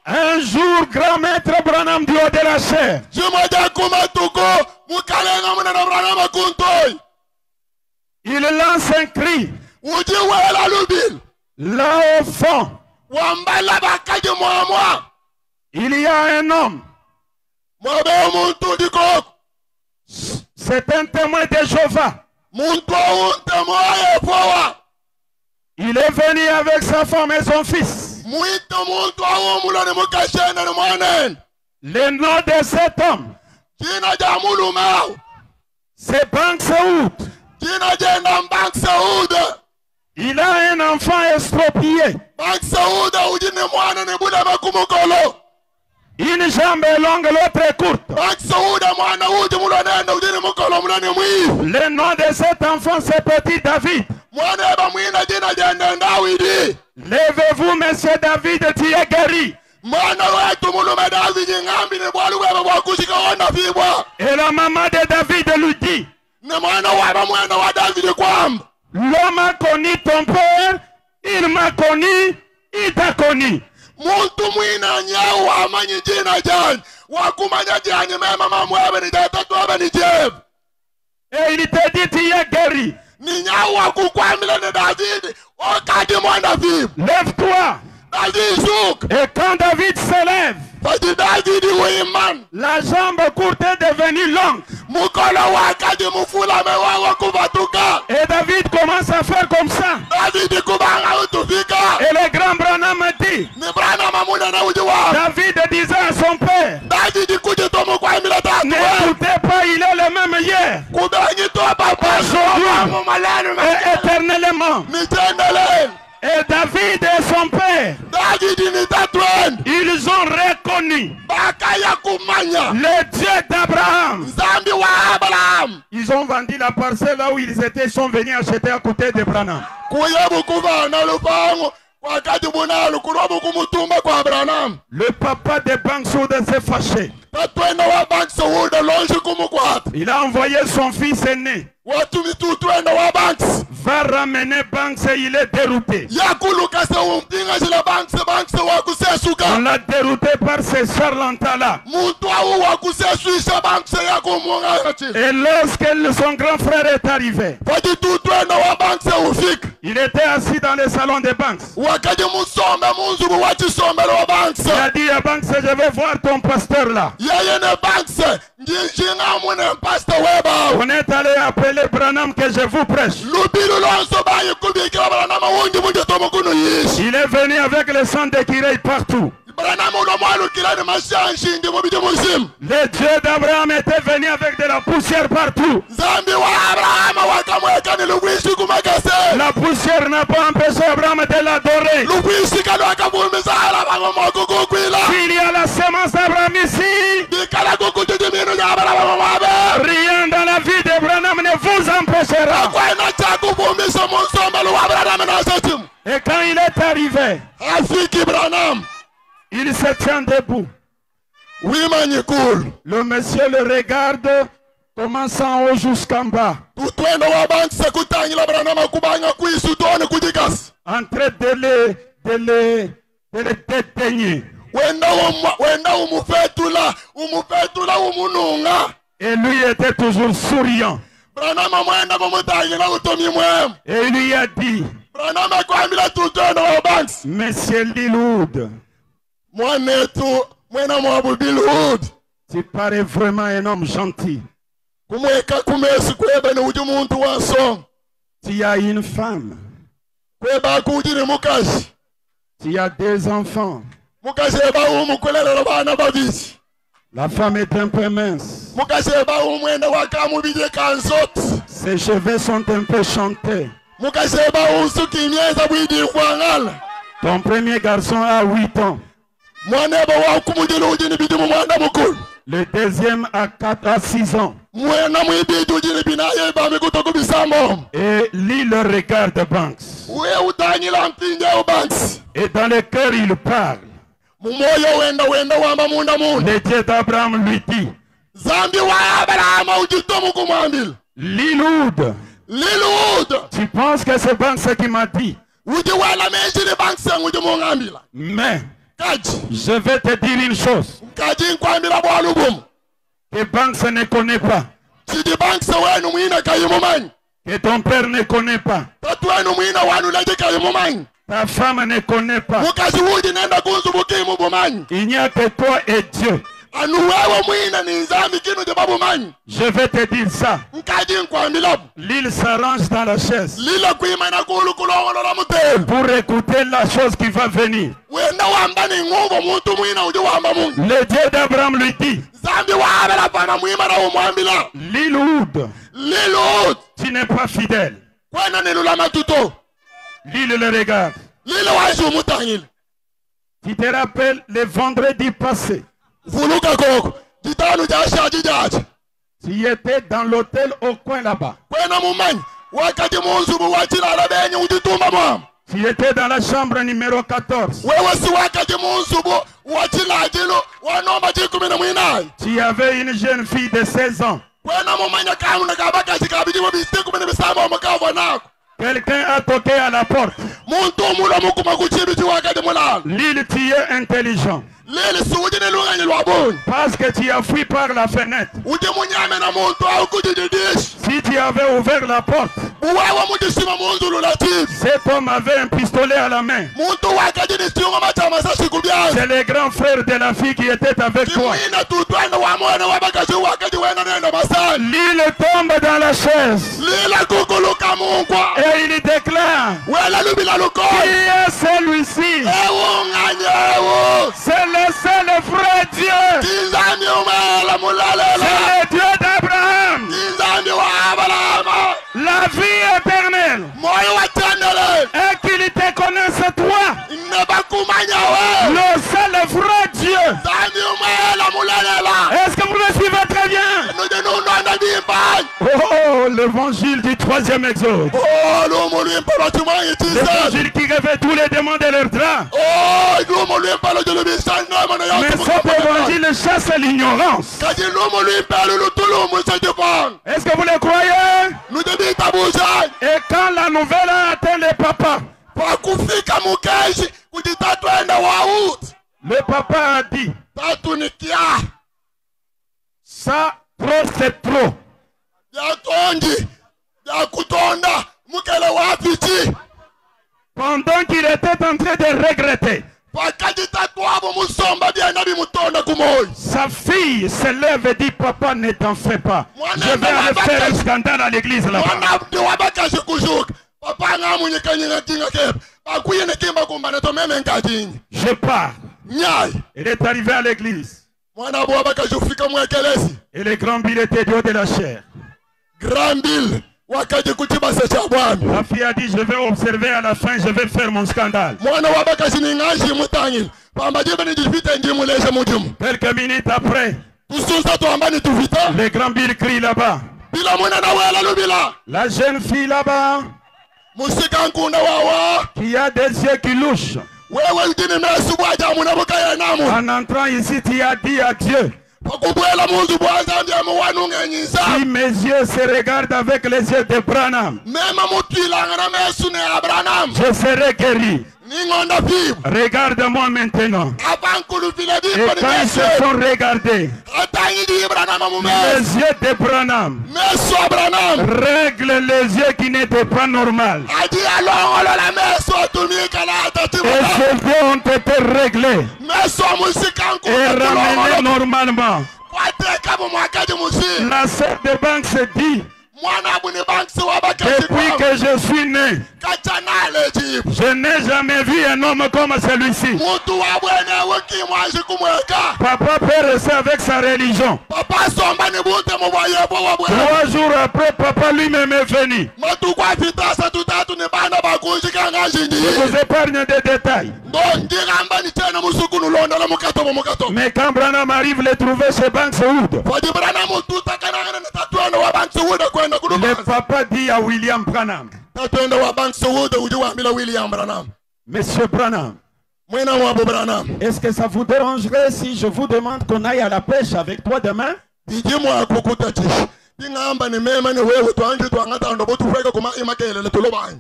Un jour, grand maître Branham du haut de la chair, il lance un cri. Là au fond, il y a un homme. C'est un témoin de Jéhovah. Il Il est venu avec sa femme et son fils. Le nom de cet homme, c'est Bank Saoud. Il a un enfant exproprié. Une jambe est longue, l'autre est courte. Le nom de cet enfant, c'est Petit David. Levez-vous, monsieur David, tu es guéri. Et la maman de David lui dit, l'homme a connu ton père, il m'a connu, il t'a connu. Et il te dit, tu es guéri. Lève-toi. Et quand David se lève, la jambe courte est devenue longue. Et David commence à faire comme ça. Et le grand Branham dit, David disait à son père, n'écoutez pas, il est le même hier, aujourd'hui et éternellement. Et David et son père, ils ont reconnu le Dieu d'Abraham. Ils ont vendu la parcelle là où ils étaient, ils sont venus acheter à côté de Branham. Le papa de Bank Saoud s'est fâché. Il a envoyé son fils aîné. Va ramener Banks et il est dérouté. On l'a dérouté par ces charlatans-là. Et lorsque son grand frère est arrivé, il était assis dans le salon de Banks. Il a dit à Banks, je vais voir ton pasteur là. On est allé appeler Branham que je vous prêche. Il est venu avec le sang de Kirei partout. Le Dieu d'Abraham était venu avec de la poussière partout. La poussière n'a pas empêché Abraham de l'adorer. S'il y a la semence d'Abraham ici, rien dans la vie d'Abraham ne vous empêchera. Et quand il est arrivé, il se tient debout. Le monsieur le regarde, commençant en haut jusqu'en bas, en train de le déteigner. Et lui était toujours souriant. Et il lui a dit, Monsieur Liloud, tu parais vraiment un homme gentil. Tu as une femme. Tu as 2 enfants. La femme est un peu mince. Ses cheveux sont un peu chantés. Ton premier garçon a 8 ans. Le deuxième a 6 ans. Et lui le regarde Banks. Et dans le cœur il parle. Le Dieu d'Abraham lui dit, Liloud, tu penses que c'est Banks qui m'a dit? Mais je vais te dire une chose que Banks ne connaît pas, que ton père ne connaît pas, ta femme ne connaît pas. Il n'y a que toi et Dieu. Je vais te dire ça. L'île s'arrange dans la chaise pour écouter la chose qui va venir. Le Dieu d'Abraham lui dit, l'île Oud, tu n'es pas fidèle. L'île le regarde. Tu te rappelles le vendredi passé, tu étais dans l'hôtel au coin là-bas. Tu étais dans la chambre numéro 14. Tu avais une jeune fille de 16 ans. Quelqu'un a toqué à la porte. L'île, tu es intelligent. Parce que tu as fui par la fenêtre. Si tu avais ouvert la porte, cet homme avait un pistolet à la main. C'est le grand frère de la fille qui était avec toi. L'île tombe dans la chaise. Et il déclare, qui est celui-ci? C'est le seul vrai Dieu. C'est le Dieu d'Abraham. La vie éternelle. Et qu'il te connaisse toi. Le seul vrai Dieu. Est-ce que vous me suivez très bien? Oh, l'évangile du 3e exode. L'évangile qui révèle tous les démons de leur drap. Mais cet évangile chasse l'ignorance. Est-ce que vous le croyez? Et quand la nouvelle a atteint les papas, le papa a dit, ça, trop c'est trop. Pendant qu'il était en train de regretter, sa fille se lève et dit, papa, ne t'en fais pas. Je vais aller faire un scandale à l'église là-bas. Je pars. Il est arrivé à l'église. Et le grand Bill était du haut de la chair. La fille a dit, je vais observer à la fin, je vais faire mon scandale. Quelques minutes après, le grand Bill crie là-bas. La jeune fille là-bas, qui a des yeux qui louchent. En entrant ici, tu as dit à Dieu, si mes yeux se regardent avec les yeux de Branham, je serai guéri. Regarde-moi maintenant. Et quand ils se sont regardés, les yeux de Branham règlent les yeux qui n'étaient pas normaux. Et ces yeux ont été réglés et ramenés normalement. La sœur de banque se dit, depuis que je suis né, je n'ai jamais vu un homme comme celui-ci. Papa peut rester avec sa religion. 3 jours après, papa lui-même est venu. Je vous épargne des détails. Mais quand Branham arrive, le trouver chez Banks Wood. Le papa dit à William Branham, Monsieur Branham, est-ce que ça vous dérangerait si je vous demande qu'on aille à la pêche avec toi demain?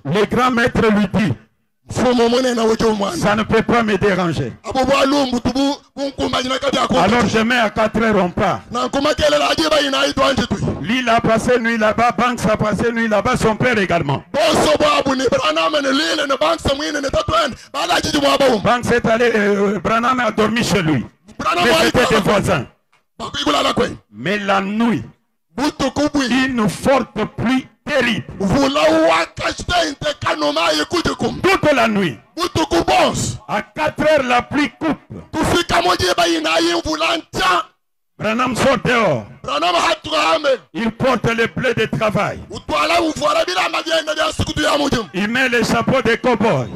Le grand maître lui dit, ça ne peut pas me déranger. Alors je mets à 4 heures on part. L'île a passé nuit là-bas, Banks a passé nuit là-bas, son père également. Banks est allé, Branham a dormi chez lui. Mais c'était des voisins. Mais la nuit, une forte pluie terrible. Toute la nuit. À 4 heures, la pluie coupe. Branham sort dehors. Il porte les blés de travail. Il met les chapeaux des cow-boys.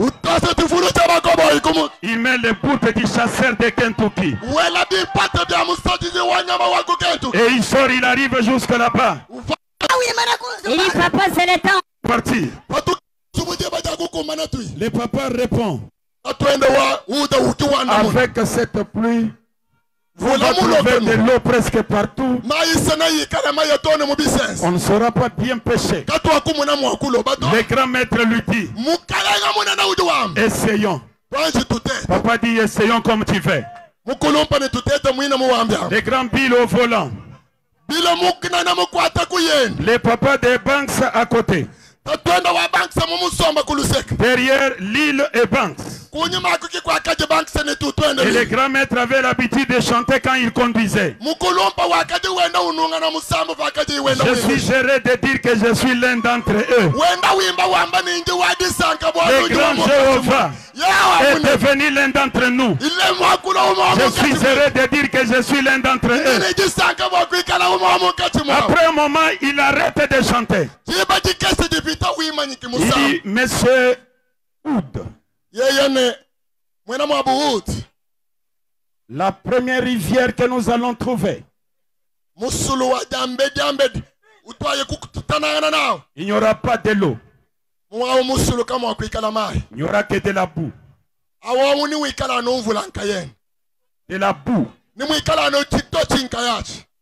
Il met les boots du chasseur de Kentucky. Et il sort, il arrive jusque là-bas. Il dit papa, c'est le temps. Parti. Le papa répond. Avec cette pluie, vous trouvez de l'eau presque partout. On ne saura pas bien pêcher. Le grand maître lui dit, essayons. Papa dit, essayons comme tu veux. Le grand Bill au volant. Le papa des Banks à côté. Derrière l'île et Banks. Et le grand maître avait l'habitude de chanter quand il conduisait. Je suis géré de dire que je suis l'un d'entre eux. Le grand Jéhovah est devenu l'un d'entre nous. Je suis géré de dire que je suis l'un d'entre eux. Après un moment, il arrête de chanter. Il dit, Monsieur Wood, la première rivière que nous allons trouver, il n'y aura pas de l'eau. Il n'y aura que de la boue. De la boue.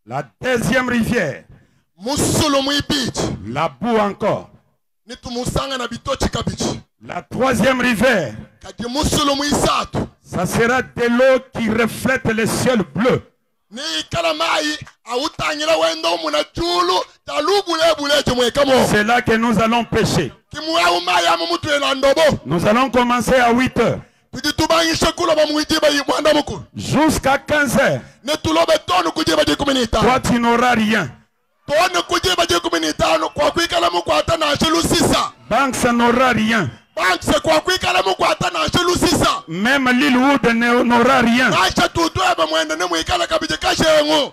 La deuxième rivière, la boue encore. La troisième rivière, ça sera de l'eau qui reflète le ciel bleu. C'est là que nous allons pêcher. Nous allons commencer à 8 heures. Jusqu'à 15 heures. Toi, tu n'auras rien. Banks n'aura rien. Même l'île Wood n'aura rien.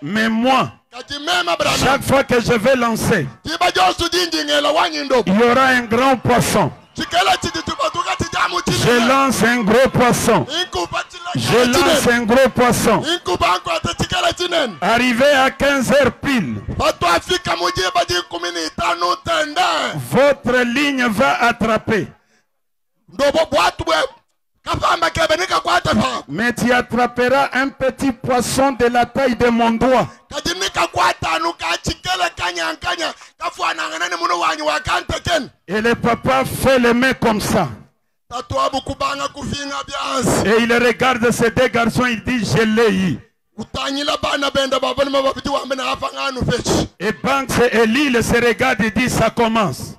Mais moi, chaque fois que je vais lancer, il y aura un grand poisson. Je lance un gros poisson. Je lance un gros poisson. Arrivé à 15 heures pile, votre ligne va attraper. Mais tu attraperas un petit poisson de la taille de mon doigt. Et le papa fait les mains comme ça. Et il regarde ces deux garçons, il dit, je l'ai eu. Et Banks et l'île se regardent et disent, ça commence.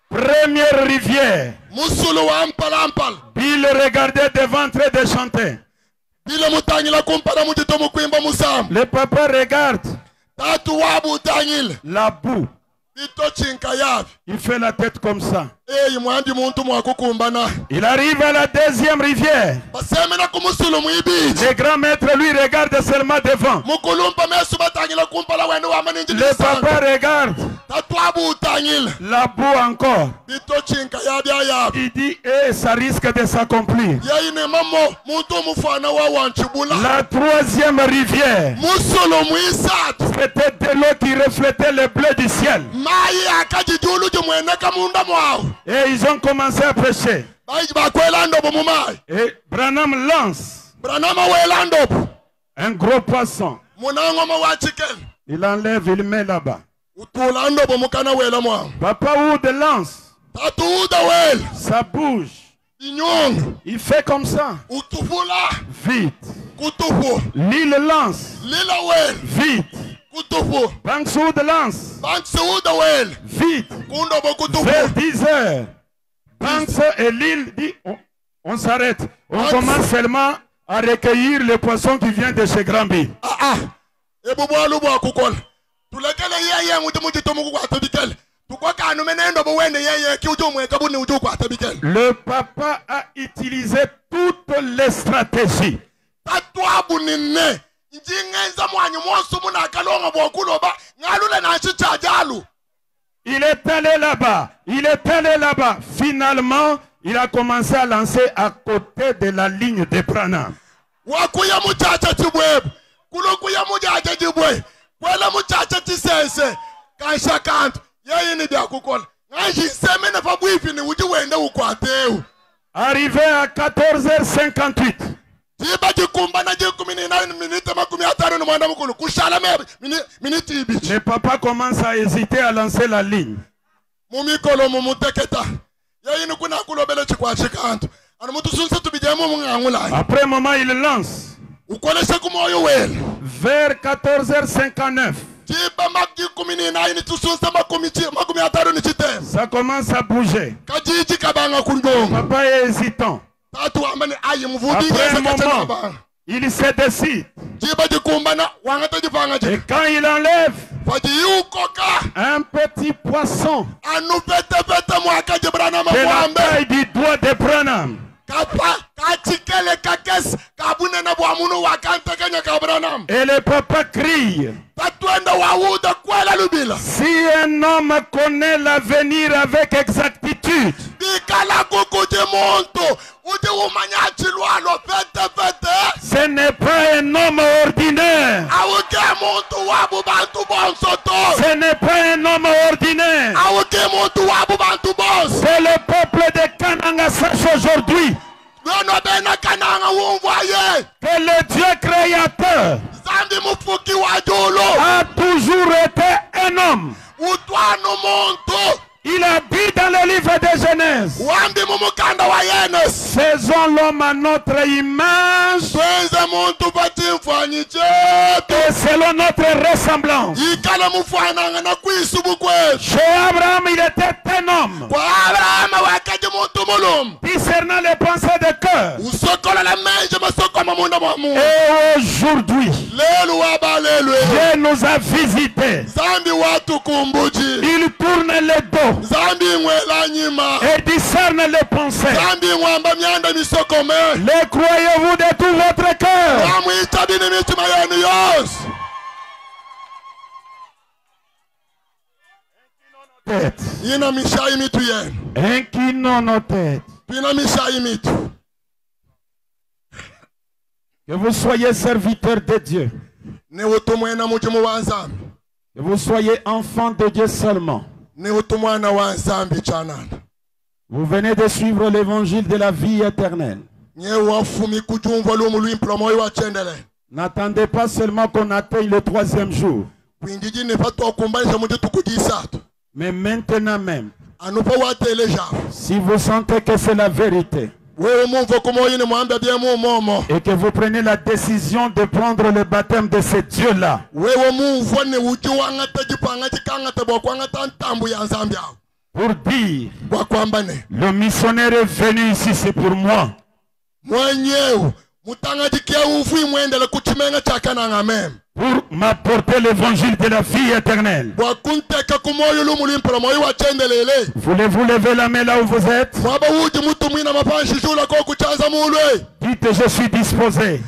Première rivière. Bill regardait devant en train de chanter. Le papa regarde la boue. Il fait la tête comme ça. Il arrive à la deuxième rivière. Le grand maître lui regarde seulement devant. Le papa regarde la boue encore. Il dit, ça risque de s'accomplir. La troisième rivière, c'était de l'eau qui reflétait le bleu du ciel. Et ils ont commencé à pêcher. Et Branham lance un gros poisson. Il enlève, il met là-bas. Papa Wood lance. Ça bouge. Il fait comme ça. Vite. L'île lance. Vite. Banks Wood lance. Vite. Vers 10 heures. Banks et l'île dit, on s'arrête. On commence seulement à recueillir le poisson qui vient de chez Granby. Le papa a utilisé toutes les stratégies. Il est allé là-bas. Il est allé là-bas. Finalement, il a commencé à lancer à côté de la ligne de Branham. Arrivé à 14h58. Le papa commence à hésiter à lancer la ligne. Après un moment, il lance. Vers 14h59. Ça commence à bouger. Papa est hésitant. Après un moment, il se décide. Et quand il enlève un petit poisson de la taille du doigt de Branham, et le papa crie. Si un homme connaît l'avenir avec exactitude, ce n'est pas un homme ordinaire. Ce n'est pas un homme ordinaire. C'est le peuple de Kananga sache aujourd'hui que le Dieu créateur a toujours été un homme. Il a dit dans le livre de Genèse, faisons l'homme à notre image et selon notre ressemblance. Chez Abraham, il était un homme discernant les pensées de cœur. Et aujourd'hui, Dieu nous a visités. Il tourne le dos et discerne les pensées. Les croyez-vous de tout votre cœur? Inclinons nos têtes. Que vous soyez serviteurs de Dieu. Que vous soyez enfants de Dieu seulement. Vous venez de suivre l'évangile de la vie éternelle. N'attendez pas seulement qu'on atteigne le 3e jour. Mais maintenant même, si vous sentez que c'est la vérité, et que vous prenez la décision de prendre le baptême de ce Dieu-là, pour dire, le missionnaire est venu ici, c'est pour moi. Pour m'apporter l'évangile de la vie éternelle. Voulez-vous lever la main là où vous êtes? Dites, je suis disposé.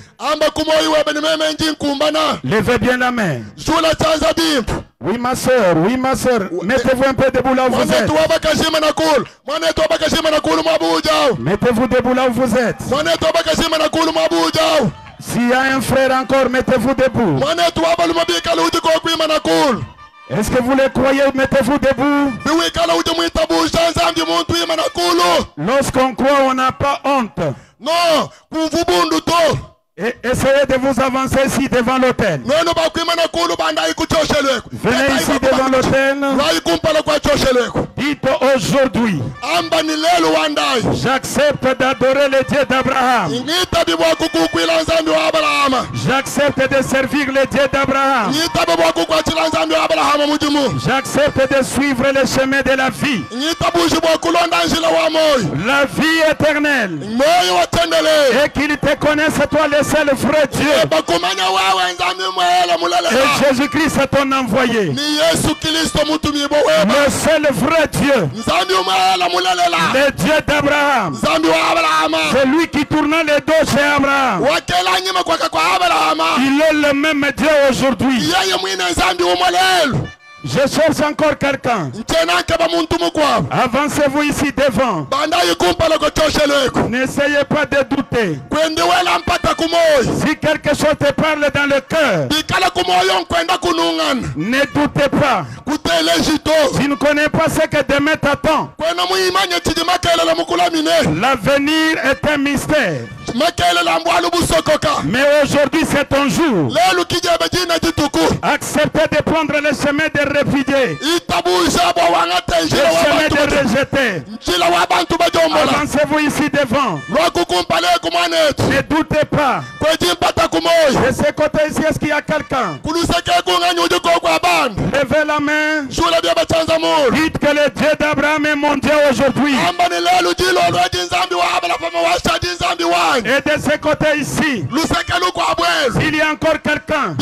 Levez bien la main. Oui ma soeur, mettez-vous un peu debout là où vous êtes. Mettez-vous debout là où vous êtes. S'il y a un frère encore, mettez-vous debout. Est-ce que vous le croyez? Mettez-vous debout. Lorsqu'on croit, on n'a pas honte. Non. Et essayez de vous avancer ici devant l'autel. Venez ici devant devant l'autel. Dites aujourd'hui, j'accepte d'adorer le Dieu d'Abraham. J'accepte de servir le Dieu d'Abraham. J'accepte de suivre le chemin de la vie. La vie éternelle. Et qu'il te connaisse toi le seul vrai Dieu. Et Jésus-Christ est ton envoyé. Le seul vrai Dieu. Le Dieu d'Abraham. C'est lui qui tourna les dos chez Abraham. Il est le même Dieu aujourd'hui. Je cherche encore quelqu'un. Avancez-vous ici devant. N'essayez pas de douter. Si quelque chose te parle dans le cœur, ne doutez pas. Tu ne connais pas ce que demain t'attend. L'avenir est un mystère. Mais aujourd'hui c'est ton jour. Acceptez de prendre le chemin des répudiés, le chemin des rejetés. Avancez-vous ici devant. Ne doutez pas. De ce côté ici, est-ce qu'il y a quelqu'un? Levez la main. Dites que le Dieu d'Abraham est mon Dieu aujourd'hui. Et de ce côté ici, s'il y a encore quelqu'un,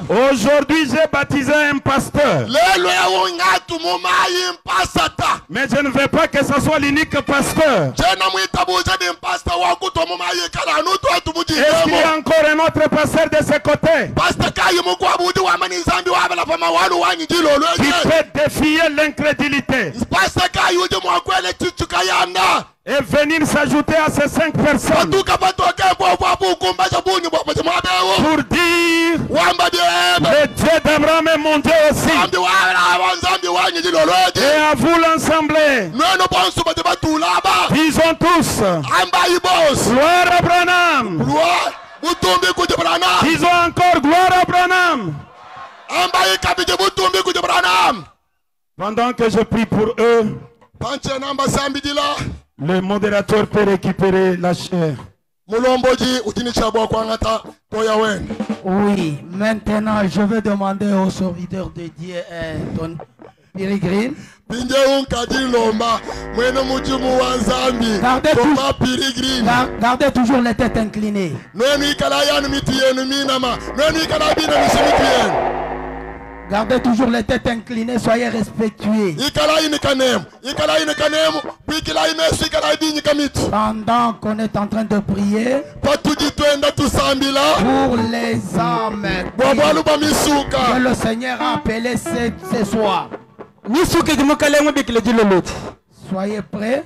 aujourd'hui j'ai baptisé un pasteur. Mais je ne veux pas que ce soit l'unique pasteur. Est-ce qu'il y a encore un autre pasteur de ce côté qui peut défier l'incrédulité et venir s'ajouter à ces 5 personnes pour dire le Dieu d'Abraham est mon Dieu aussi. Et à vous l'ensemble, disons tous gloire à Branham. Disons encore gloire à Branham. Pendant que je prie pour eux, le modérateur peut récupérer la chair. Oui, maintenant je vais demander au serviteur de Dieu, ton pérégrine. Gardez toujours les têtes inclinées. Gardez toujours les têtes inclinées, soyez respectueux. Pendant qu'on est en train de prier pour les âmes que le Seigneur a appelées ce soir. Soyez prêts.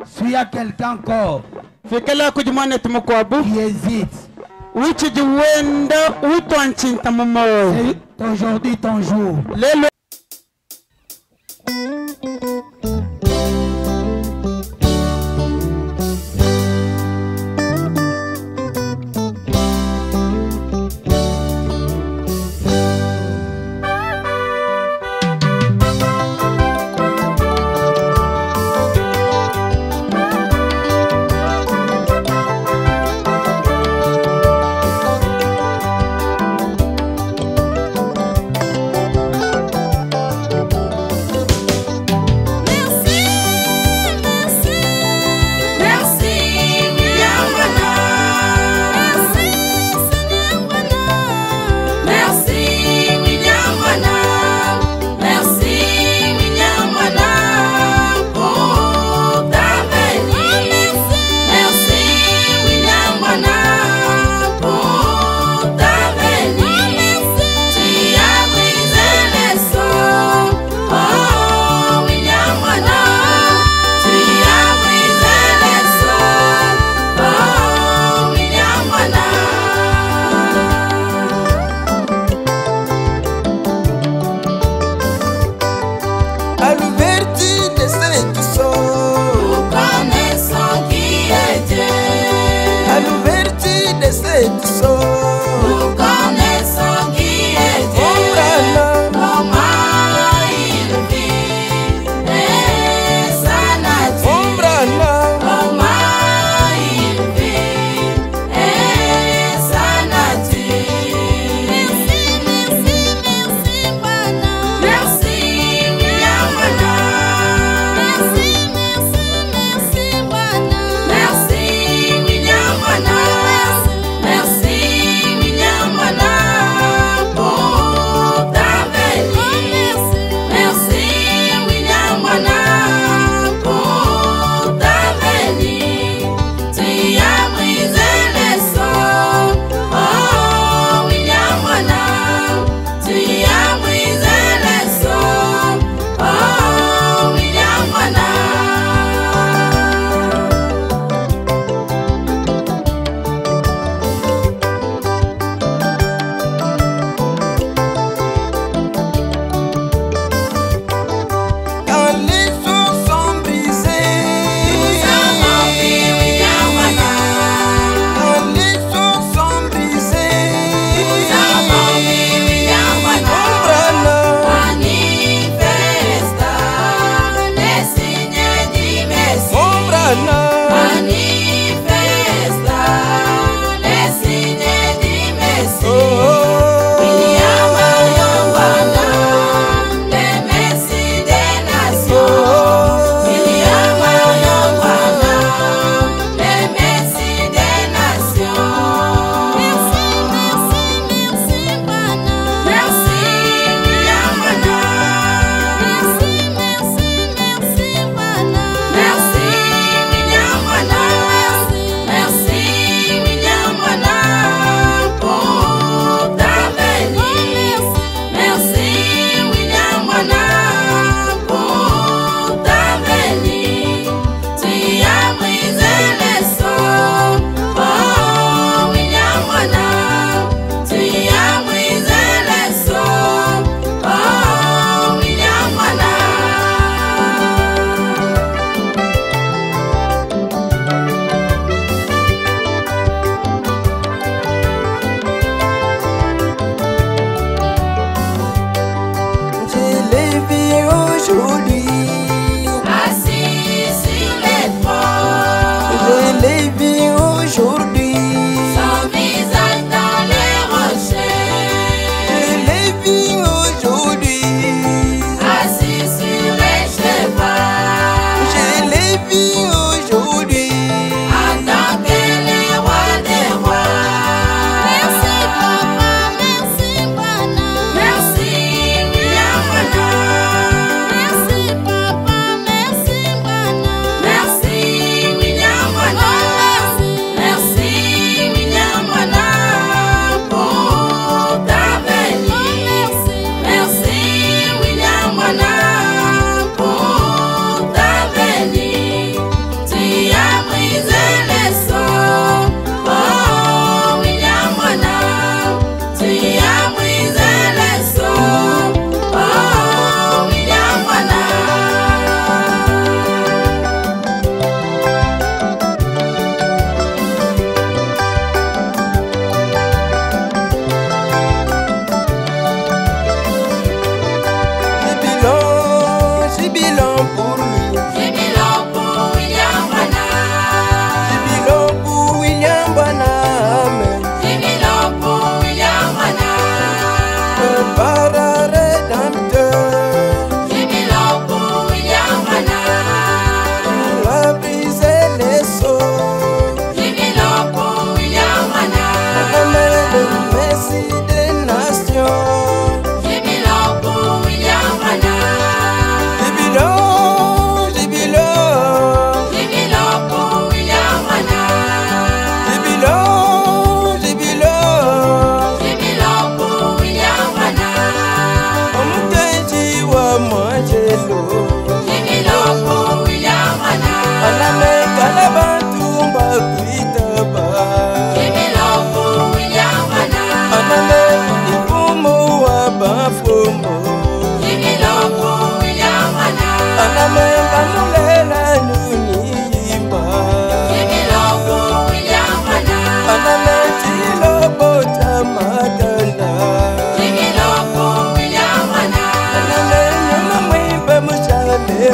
S'il y a quelqu'un encore qui hésite, c'est aujourd'hui ton jour.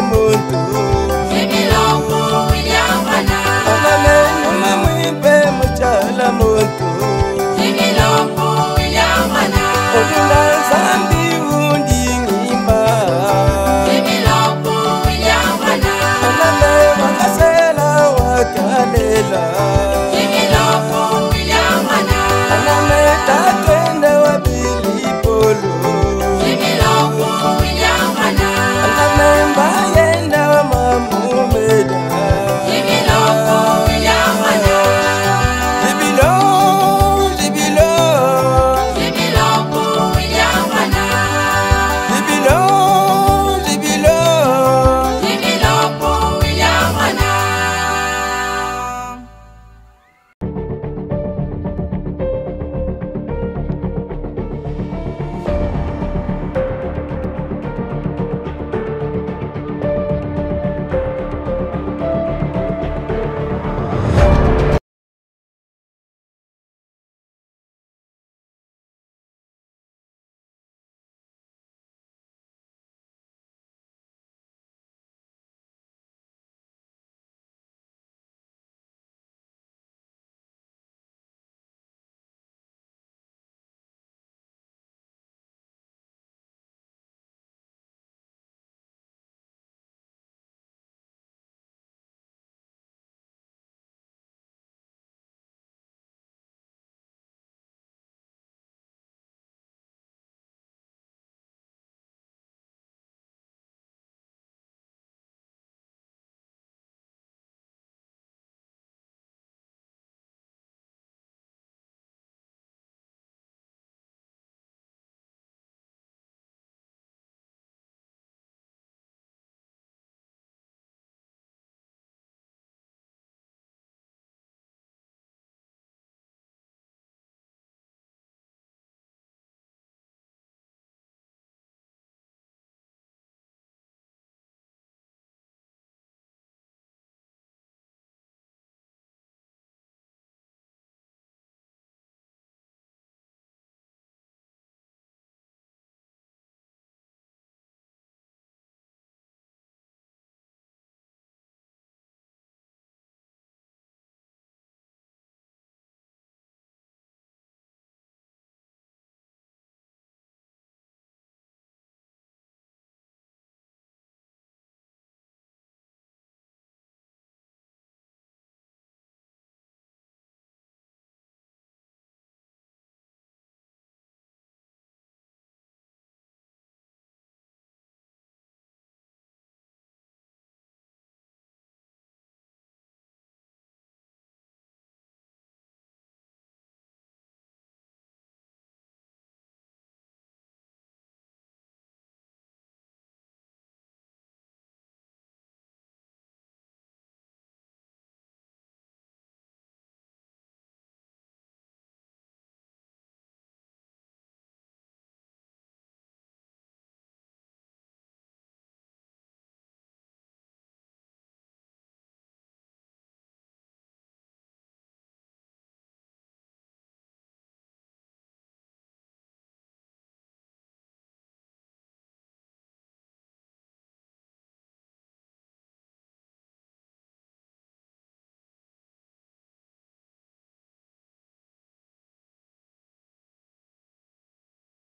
muntu